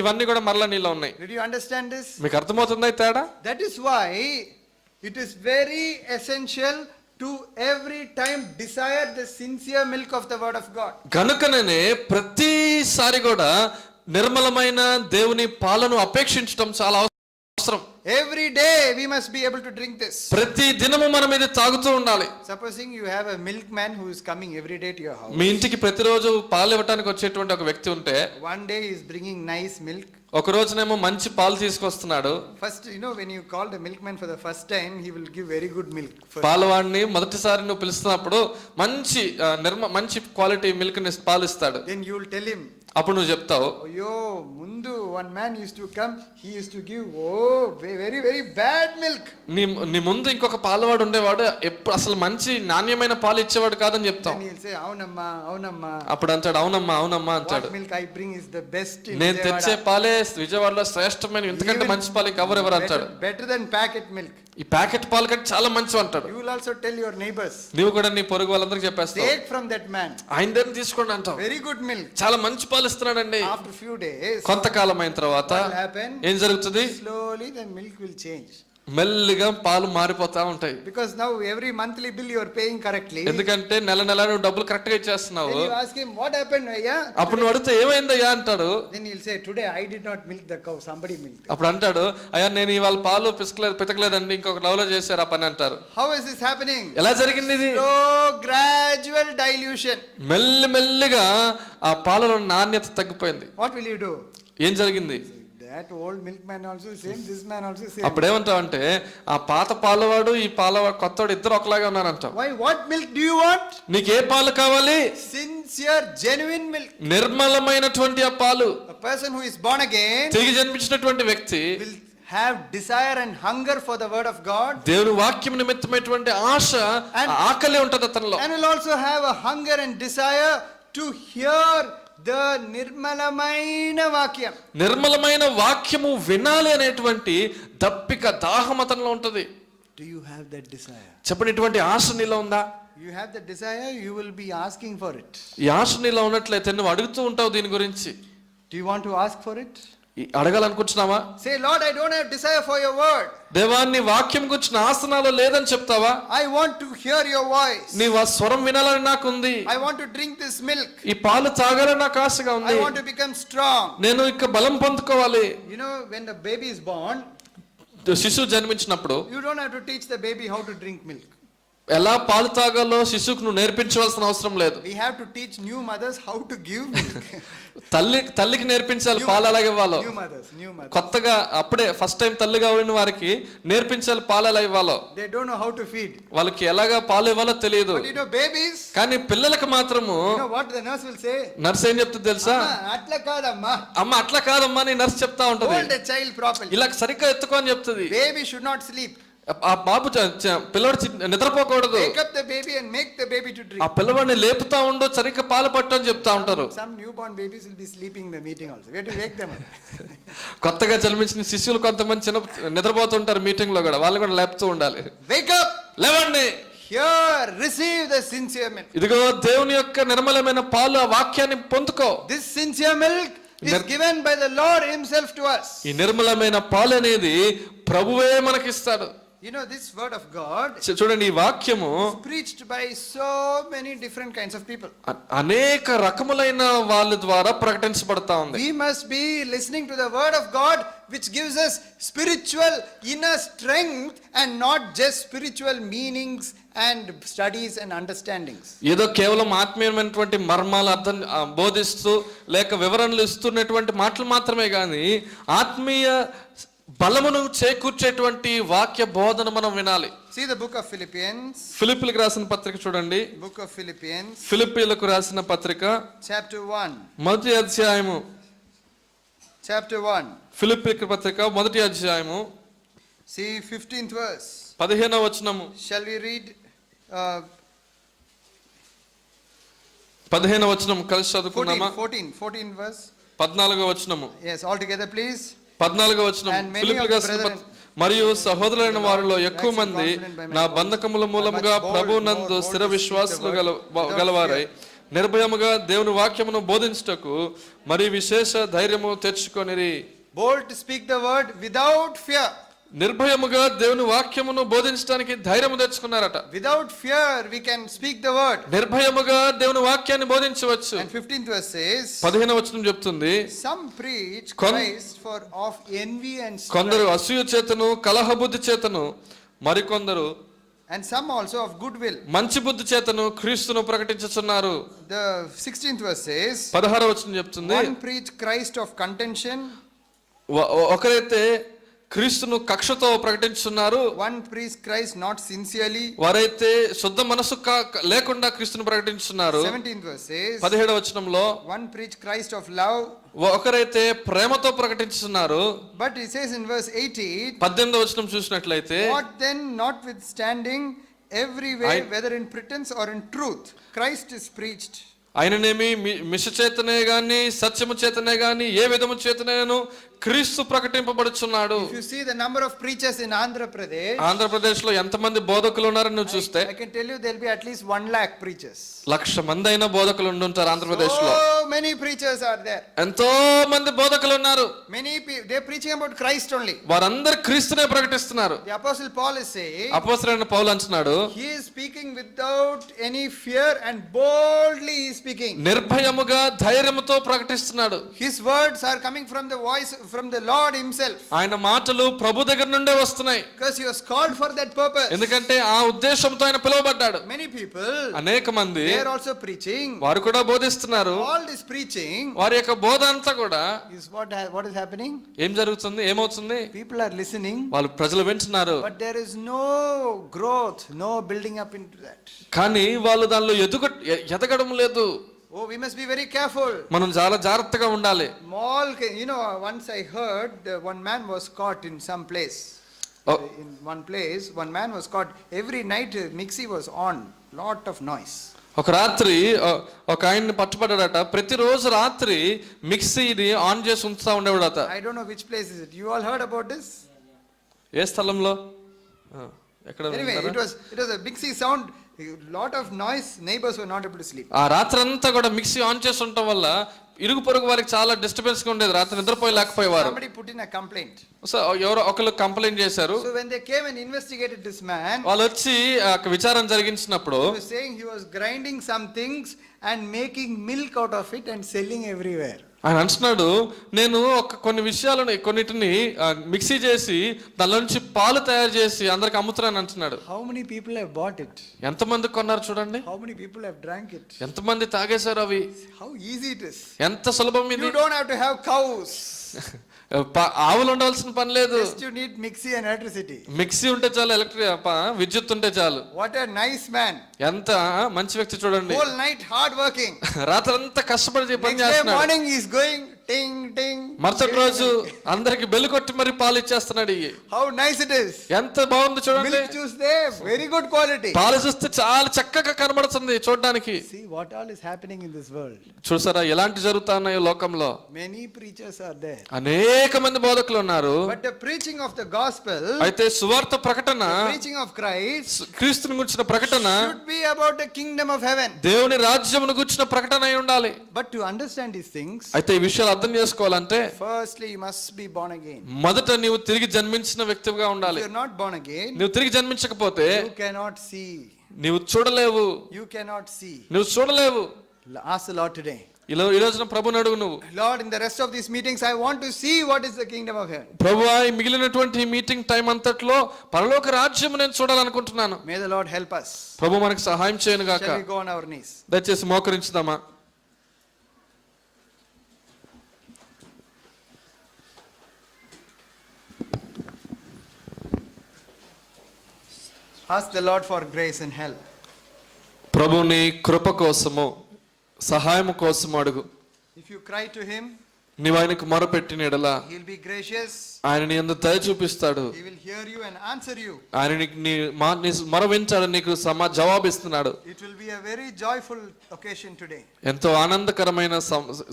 ఇవన్నీ కూడా మరలా నీలో ఉన్నాయి. Did you understand this? మీకు అర్థమవుతుందా ఈ తేడా? That is why it is very essential to every time desire the sincere milk of the word of God. కనుకనే ప్రతిసారి కూడా నిర్మలమైన దేవుని పాలను అపేక్షించడం చాలా అవసరం. Every day we must be able to drink this. ప్రతి దినము మనం ఇది తాగుతూ ఉండాలి. Supposing you have a milkman who is coming every day to your house. మీ ఇంటికి ప్రతిరోజు పాలు ఇవ్వడానికి వచ్చేటువంటి ఒక వ్యక్తి ఉంటే, One day he is bringing nice milk. ఒక రోజునేమో మంచి పాలు తీసుకొస్తున్నాడు. First, when you call the milkman for the first time, he will give very good milk. పాలవాడిని మొదటిసారి నువ్వు పిలుస్తున్నప్పుడు మంచి క్వాలిటీ మిల్క్ ని పాలు ఇస్తాడు. Then you will tell him. అప్పుడు నువ్వు చెప్తావు, అయ్యో ముందు one man used to come, he used to give very very bad milk. నీ ముందు ఇంకొక పాలవాడు ఉండేవాడు, ఎప్పుడు అసలు మంచి నాణ్యమైన పాలు ఇచ్చేవాడు కాదని చెప్తాం. Then he'll say అవునమ్మా అవునమ్మా. అప్పుడు అంటాడు అవునమ్మా అవునమ్మా అంటాడు. What milk I bring is the best in నేను తెచ్చే పాలే విజయవాడలో శ్రేష్టమైన, ఇంతకంటే మంచి పాలు ఎవరెవరు అంటాడు. Better than packet milk. ఈ ప్యాకెట్ పాలు కంటే చాలా మంచివి అంటాడు. You will also tell your neighbors. నువ్వు కూడా నీ పొరుగు వాళ్ళందరికీ చెప్పేస్తావు, take from that man. ఆయన దగ్గర తీసుకోండి అంటావు. Very good milk. చాలా మంచి పాలు ఇస్తున్నాడండి. After few days, కొంతకాలం అయిన తర్వాత ఏం జరుగుతుంది? Slowly the milk will change. మెల్లిగా పాలు మారిపోతా ఉంటాయి. Because now every monthly bill you are paying correctly. ఎందుకంటే నెల నెల నువ్వు డబ్బులు కరెక్ట్ గా ఇచ్చేస్తున్నావు. Then you ask him what happened అయ్యా. అప్పుడు నువ్వు అడిగితే ఏమైందయ్యా అంటాడు. Then he'll say today I did not milk the cow, somebody milked. అప్పుడు అంటాడు, అయ్యా నేను ఇవాళ పాలు పితకలేదండి, ఇంకొక లవ్లో చేశారు ఆ పని అంటారు. How is this happening? ఎలా జరిగింది ఇది? Slow gradual dilution. మెల్లిగా ఆ పాలలో నాణ్యత తగ్గిపోయింది. What will you do? ఏం జరిగింది? That old milkman also same, this man also same. అప్పుడు ఏమంటావు అంటే, ఆ పాత పాలవాడు ఈ పాలవాడు కొత్తవాడు ఇద్దరు ఒకలాగా ఉన్నారంటావు. Why? What milk do you want? నీకు ఏ పాలు కావాలి? Sincere, genuine milk. నిర్మలమైనటువంటి ఆ పాలు. A person who is born again తిరిగి జన్మించినటువంటి వ్యక్తి will have desire and hunger for the word of God. దేవుని వాక్యం నిమిత్తమైనటువంటి ఆశ, ఆకలి ఉంటది అతనిలో. And will also have a hunger and desire to hear the నిర్మలమైన వాక్యం. నిర్మలమైన వాక్యము వినాలి అనేటువంటి దప్పిక, దాహం అతనిలో ఉంటది. Do you have that desire? చెప్పండి, ఇటువంటి ఆశ నీలో ఉందా? You have that desire, you will be asking for it. ఈ ఆశ నీలో ఉన్నట్లయితే నువ్వు అడుగుతూ ఉంటావు దీని గురించి. Do you want to ask for it? అడగాలనుకుంటున్నావా? Say, Lord, I don't have desire for your word. దేవా నీ వాక్యం గురించి నా ఆసనాలో లేదని చెప్తావా? I want to hear your voice. నీ స్వరం వినాలని నాకుంది. I want to drink this milk. ఈ పాలు తాగాలని నాకు ఆశగా ఉంది. I want to become strong. నేను ఇక బలం పొందుకోవాలి. When the baby is born, శిశువు జన్మించినప్పుడు you don't have to teach the baby how to drink milk. ఎలా పాలు తాగాలో శిశువుకు నువ్వు నేర్పించవలసిన అవసరం లేదు. We have to teach new mothers how to give milk. తల్లికి నేర్పించాలి పాలు ఎలాగ ఇవ్వాలో. New mothers. కొత్తగా అప్పుడే ఫస్ట్ టైం తల్లిగా ఉన్న వారికి నేర్పించాలి పాలు ఎలా ఇవ్వాలో. They don't know how to feed. వాళ్ళకి ఎలాగా పాలు ఇవ్వాలో తెలియదు. But babies, కానీ పిల్లలకు మాత్రము what the nurse will say? Nurse ఏం చెప్తుంది తెలుసా? అట్లా కాదమ్మా. అమ్మ అట్లా కాదమ్మా అని నర్స్ చెప్తా ఉంటది. Hold the child properly. ఇలా సరిగ్గా ఎత్తుకో అని చెప్తుంది. Baby should not sleep. ఆ బాబు పిల్లవాడు నిద్రపోకూడదు. Wake up the baby and make the baby to drink. ఆ పిల్లవాడిని లేపుతా ఉండు, సరిగ్గా పాలు పట్టు అని చెప్తా ఉంటారు. Some newborn babies will be sleeping in the meeting also. We have to wake them up. కొత్తగా జన్మించిన శిశువులు కొంతమంది నిద్రపోతుంటారు మీటింగ్ లో కూడా, వాళ్ళు కూడా లేపుతూ ఉండాలి. Wake up, లేవండి. Here, receive the sincere milk. ఇదిగో దేవుని యొక్క నిర్మలమైన పాలు, ఆ వాక్యాన్ని పొందుకో. This sincere milk is given by the Lord himself to us. ఈ నిర్మలమైన పాలు అనేది ప్రభువే మనకిస్తాడు. This word of God చూడండి, ఈ వాక్యము preached by so many different kinds of people. అనేక రకములైన వాళ్ళ ద్వారా ప్రకటించబడతా ఉంది. We must be listening to the word of God which gives us spiritual inner strength and not just spiritual meanings and studies and understandings. ఏదో కేవలం ఆత్మీయమైనటువంటి మర్మాలు అర్థం బోధిస్తూ లేక వివరణలు ఇస్తున్నటువంటి మాటలు మాత్రమే కానీ ఆత్మీయ బలమును చేకూర్చేటువంటి వాక్య బోధన మనం వినాలి. See the book of Philippians. ఫిలిప్పీలకు రాసిన పత్రిక చూడండి. Book of Philippians. ఫిలిప్పీలకు రాసిన పత్రిక chapter 1. మొదటి అధ్యాయము. Chapter 1. ఫిలిప్పీలకు పత్రిక మొదటి అధ్యాయము. See 15th verse. 15వ వచనము. Shall we read 15వ వచనం కలిసి చదువుకుందామా? 14 verse. 14వ వచనము. Yes, all together please. 14వ వచనం. ఫిలిప్పీలకు మరియు సహోదరులైన వారిలో ఎక్కువ మంది నా బంధకముల మూలముగా ప్రభువునందు స్థిర విశ్వాసము గలవారై నిర్భయముగా దేవుని వాక్యమును బోధించుటకు మరి విశేష ధైర్యము తెచ్చుకొనిరి. Bold to speak the word without fear. నిర్భయముగా దేవుని వాక్యమును బోధించడానికి ధైర్యం తెచ్చుకున్నారట. Without fear, we can speak the word. నిర్భయముగా దేవుని వాక్యాన్ని బోధించవచ్చు. And 15th verse says, 15వ వచనం చెప్తుంది, some preach Christ for of envy and కొందరు strife, అసూయ చేతను కలహ బుద్ధి చేతను, మరికొందరు and some also of goodwill. మంచి బుద్ధి చేతను క్రీస్తును ప్రకటించుచున్నారు. The 16th verse says, 16వ వచనం చెప్తుంది, one preach Christ of contention, ఒకరైతే క్రీస్తును కక్షతో ప్రకటించున్నారు, one preach Christ not sincerely. వారైతే శుద్ధ మనసు లేకుండా క్రీస్తును ప్రకటించున్నారు. 17th verse says, 17వ వచనంలో one preach Christ of love. ఒకరైతే ప్రేమతో ప్రకటించున్నారు. But it says in verse 18, 18వ వచనం చూసినట్లయితే, what then, notwithstanding everywhere, whether in pretense or in truth, Christ is preached. ఆయననేమి మిష చేతనే గాని సత్యము చేతనే గాని ఏ విధము చేతనేను క్రీస్తు ప్రకటింపబడుచున్నాడు. If you see the number of preachers in Andhra Pradesh, Andhra Pradesh లో ఎంతమంది బోధకులు ఉన్నారని నువ్వు చూస్తే, I can tell you there will be at least 1 lakh preachers. 1,00,000 మంది అయిన బోధకులు ఉండుంటారు ఆంధ్రప్రదేశ్ లో. So many preachers are there. ఎంతో మంది బోధకులు ఉన్నారు. They are preaching about Christ only. వారందరూ క్రీస్తునే ప్రకటిస్తున్నారు. The apostle Paul is saying, అపోస్తలుడైన పౌలు అంటున్నాడు, he is speaking without any fear and boldly he is speaking. నిర్భయముగా ధైర్యముతో ప్రకటిస్తున్నాడు. His words are coming from the voice from the Lord himself. ఆయన మాటలు ప్రభు దగ్గర నుండే వస్తున్నాయి. Because he was called for that purpose. ఎందుకంటే ఆ ఉద్దేశంతో ఆయన పిలువబడ్డాడు. Many people, అనేక మంది they are also preaching. వారు కూడా బోధిస్తున్నారు. All this preaching, వారి యొక్క బోధ అంతా కూడా is what is happening? ఏం జరుగుతుంది, ఏమవుతుంది? People are listening, వాళ్ళు ప్రజలు వింటున్నారు, but there is no growth, no building up into that. కానీ వాళ్ళు దానిలో ఎదగడం లేదు. Oh, we must be very careful. మనం చాలా జాగ్రత్తగా ఉండాలి. Once I heard one man was caught in some place. In one place, one man was caught. Every night mixie was on, lot of noise. ఒక రాత్రి ఒక ఆయన్ని పట్టుబడ్డాడట. ప్రతిరోజు రాత్రి మిక్సీని ఆన్ చేసి ఉంచుతా ఉండేవాడట. I don't know which place is it. You all heard about this? ఏ స్థలంలో? ఎక్కడ? Anyway, it was a mixie sound. Lot of noise, neighbors were not able to sleep. ఆ రాత్రి అంతా కూడా మిక్సీ ఆన్ చేసి ఉండటం వల్ల ఇరుగు పొరుగు వారికి చాలా డిస్టర్బెన్స్ గా ఉండేది. రాత్రి నిద్రపోలేకపోయేవారు. Somebody put in a complaint. So ఎవరో ఒకళ్ళు కంప్లైంట్ చేశారు. So when they came and investigated this man, వాళ్ళు వచ్చి విచారణ జరిగించినప్పుడు, he was saying he was grinding some things and making milk out of it and selling everywhere. ఆయన అంటున్నాడు, నేను కొన్ని విషయాలను కొన్నిటిని మిక్సీ చేసి దాని నుంచి పాలు తయారు చేసి అందరికి అమ్ముతున్నాను అంటున్నాడు. How many people have bought it? ఎంతమంది కొన్నారు చూడండి. How many people have drank it? ఎంతమంది తాగేశారు అవి. How easy it is. ఎంత సులభం ఇది. You don't have to have cows. ఆవులు ఉండాల్సిన పని లేదు. Just you need mixie and electricity. Mixie ఉంటే చాలు, విద్యుత్ ఉంటే చాలు. What a nice man. ఎంత మంచి వ్యక్తి చూడండి. Whole night hard working. రాత్రి అంతా కష్టపడి పని Next day చేస్తున్నాడు. morning he is going ting ting. మరుసటి రోజు అందరికి బెల్లు కొట్టి మరి పాలు ఇచ్చేస్తున్నాడు. How nice it is. ఎంత బాగుంది చూడండి. Milk juice there, very good quality. పాలు చూస్తే చాలా చక్కగా కనబడుతుంది చూడడానికి. See what all is happening in this world. చూసారా ఎలాంటి జరుగుతున్నాయో లోకంలో. Many preachers are there. అనేక మంది బోధకులు ఉన్నారు. But the preaching of the gospel, అయితే సువార్త ప్రకటన, preaching of Christ, క్రీస్తుని గురించిన ప్రకటన should be about the kingdom of heaven. దేవుని రాజ్యమును గురించిన ప్రకటన అయి ఉండాలి. But to understand these things, అయితే ఈ విషయాలు అర్థం చేసుకోవాలంటే firstly you must be born again. మొదట నీవు తిరిగి జన్మించిన వ్యక్తిగా ఉండాలి. If you are not born again, నువ్వు తిరిగి జన్మించకపోతే you cannot see. నీవు చూడలేవు. You cannot see. నువ్వు చూడలేవు. Ask the Lord today. ఈ రోజున ప్రభుని అడుగు నువ్వు. Lord, in the rest of these meetings I want to see what is the kingdom of heaven. ప్రభువా, ఈ మిగిలినటువంటి మీటింగ్ టైం అంతట్లో పరలోక రాజ్యం నేను చూడాలనుకుంటున్నాను. May the Lord help us. ప్రభు మనకు సహాయం చేయను గాక. Shall we go on our knees? దయచేసి మోకరించుదామా. Ask the Lord for grace and help. ప్రభుని కృప కోసము సహాయం కోసము అడుగు. If you cry to him, నీవు ఆయనకు మొరపెట్టిన యెడల he will be gracious. ఆయన నీ యందు దయ చూపిస్తాడు. He will hear you and answer you. ఆయన నీ మొర వింటాడు, నీకు జవాబిస్తున్నాడు. It will be a very joyful occasion today. ఎంతో ఆనందకరమైన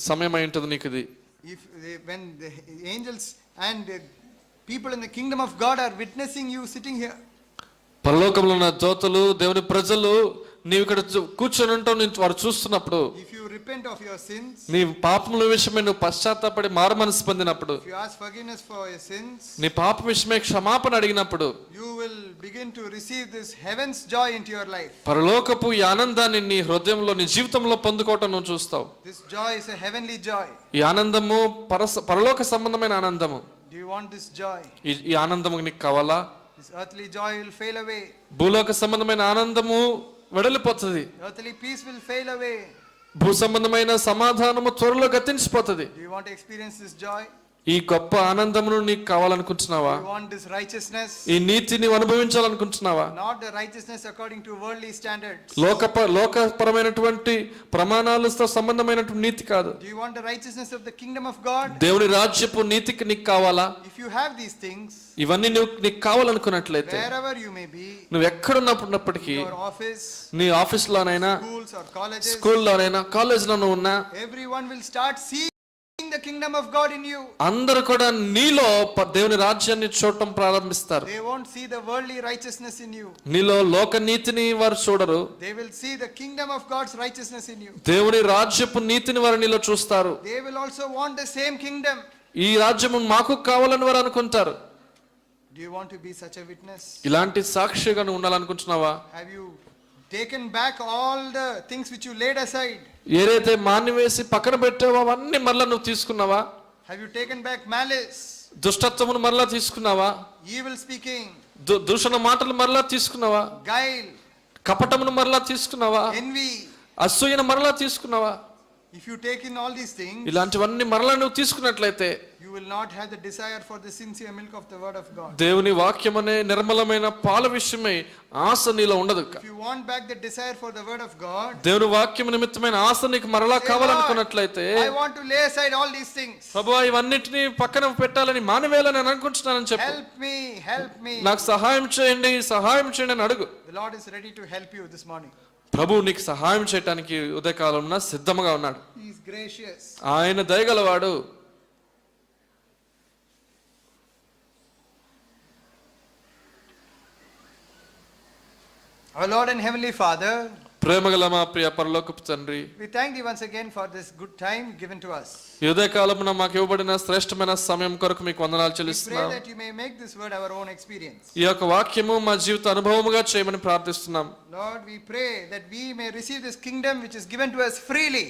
సమయం అయి ఉంటుంది నీకు ఇది. When the angels and people in the kingdom of God are witnessing you sitting here. పరలోకంలో ఉన్న దూతలు, దేవుని ప్రజలు నీవు ఇక్కడ కూర్చొని ఉంటావు, వారు చూస్తున్నప్పుడు, If you repent of your sins, నీ పాపముల విషయమై నువ్వు పశ్చాత్తాపడి మారు మనసు పొందినప్పుడు, if you ask forgiveness for your sins, నీ పాప విషయమై క్షమాపణ అడిగినప్పుడు, you will begin to receive this heaven's joy into your life. పరలోకపు ఈ ఆనందాన్ని నీ హృదయంలో నీ జీవితంలో పొందుకోవటం నువ్వు చూస్తావు. This joy is a heavenly joy. ఈ ఆనందము పరలోక సంబంధమైన ఆనందము. Do you want this joy? ఈ ఆనందము నీకు కావాలా? This earthly joy will fail away. భూలోక సంబంధమైన ఆనందము వెడలిపోతుంది. Earthly peace will fail away. భూ సంబంధమైన సమాధానము త్వరలో గతించిపోతుంది. Do you want to experience this joy? ఈ గొప్ప ఆనందమును నీకు కావాలనుకుంటున్నావా? Do you want this righteousness? ఈ నీతిని అనుభవించాలనుకుంటున్నావా? Not the righteousness according to worldly standards. లోకపరమైనటువంటి ప్రమాణాలతో సంబంధమైనటువంటి నీతి కాదు. Do you want the righteousness of the kingdom of God? దేవుని రాజ్యపు నీతికి నీకు కావాలా? If you have these things, ఇవన్నీ నీకు కావాలనుకున్నట్లయితే, wherever you may be, నువ్వు ఎక్కడున్నప్పటికీ, your office, నీ ఆఫీస్ లోనైనా, schools or colleges, స్కూల్లోనైనా, కాలేజ్ లో నువ్వు ఉన్నా, everyone will start seeing the kingdom of God in you. అందరూ కూడా నీలో దేవుని రాజ్యాన్ని చూడటం ప్రారంభిస్తారు. They won't see the worldly righteousness in you. నీలో లోక నీతిని వారు చూడరు. They will see the kingdom of God's righteousness in you. దేవుని రాజ్యపు నీతిని వారు నీలో చూస్తారు. They will also want the same kingdom. ఈ రాజ్యము మాకు కావాలని వారు అనుకుంటారు. Do you want to be such a witness? ఇలాంటి సాక్షిగా నువ్వు ఉండాలనుకుంటున్నావా? Have you taken back all the things which you laid aside? ఏదైతే మానివేసి పక్కన పెట్టావో అవన్నీ మరలా నువ్వు తీసుకున్నావా? Have you taken back malice, దుష్టత్వమును మరలా తీసుకున్నావా? evil speaking, దూషణ మాటలు మరలా తీసుకున్నావా? guile, కపటమును మరలా తీసుకున్నావా? envy? అసూయను మరలా తీసుకున్నావా? If you take in all these things, ఇలాంటివన్నీ మరలా నువ్వు తీసుకున్నట్లయితే, you will not have the desire for the sincere milk of the word of God. దేవుని వాక్యం అనే నిర్మలమైన పాల విషయమై ఆశ నీలో ఉండదు. If you want back the desire for the word of God, దేవుని వాక్యం నిమిత్తమైన ఆశ నీకు మరలా కావాలనుకున్నట్లయితే, I want to lay aside all these things. ప్రభువా ఇవన్నిటిని పక్కన పెట్టాలని మానవేయాలని నేను అనుకుంటున్నానని చెప్పు. Help me. నాకు సహాయం చేయండి అని అడుగు. The Lord is ready to help you this morning. ప్రభు నీకు సహాయం చేయడానికి ఉదయకాలంలో సిద్ధంగా ఉన్నాడు. He is gracious. ఆయన దయగలవాడు. Our Lord and Heavenly Father, ప్రేమగల మా ప్రియ పరలోకపు తండ్రి, we thank thee once again for this good time given to us. ఈ ఉదయకాలమున మాకు ఇవ్వబడిన శ్రేష్టమైన సమయం కొరకు మీకు వందనాలు We pray చెల్లిస్తున్నాం. that you may make this word our own experience. ఈ యొక్క వాక్యము మా జీవిత అనుభవముగా చేయమని ప్రార్థిస్తున్నాం. Lord, we pray that we may receive this kingdom which is given to us freely.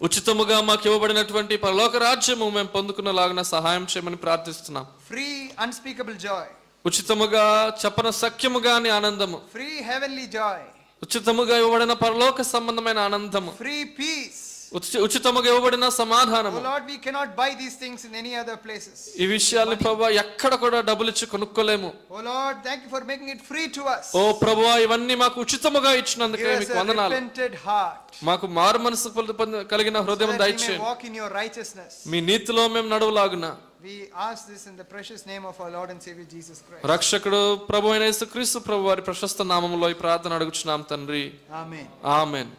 ఉచితముగా మాకు ఇవ్వబడినటువంటి పరలోక రాజ్యము మేము పొందుకున్నలాగా సహాయం చేయమని ప్రార్థిస్తున్నాం. Free, unspeakable joy. ఉచితముగా చెప్పన సఖ్యముగా నీ ఆనందము, Free, heavenly joy. ఉచితముగా ఇవ్వబడిన పరలోక సంబంధమైన ఆనందము, Free peace. ఉచితముగా ఇవ్వబడిన సమాధానము. Oh Lord, we cannot buy these things in any other places. ఈ విషయాల్ని ప్రభువా ఎక్కడ కూడా డబ్బులు ఇచ్చి కొనుక్కోలేము. Oh Lord, thank you for making it free to us. ఓ ప్రభువా ఇవన్నీ మాకు ఉచితముగా ఇచ్చినందుకే Give us మీకు a వందనాలు. repented heart. మాకు మారు మనసు కలిగిన హృదయం So that we may దయచేయండి. walk in your righteousness. మీ నీతిలో మేము నడువులాగున. We ask this in the precious name of our Lord and Savior Jesus Christ. రక్షకుడు ప్రభు అయిన యేసుక్రీస్తు ప్రభు వారి ప్రశస్త నామములో ఈ ప్రార్థన అడుగుచున్నాం తండ్రి. Amen. ఆమేన్.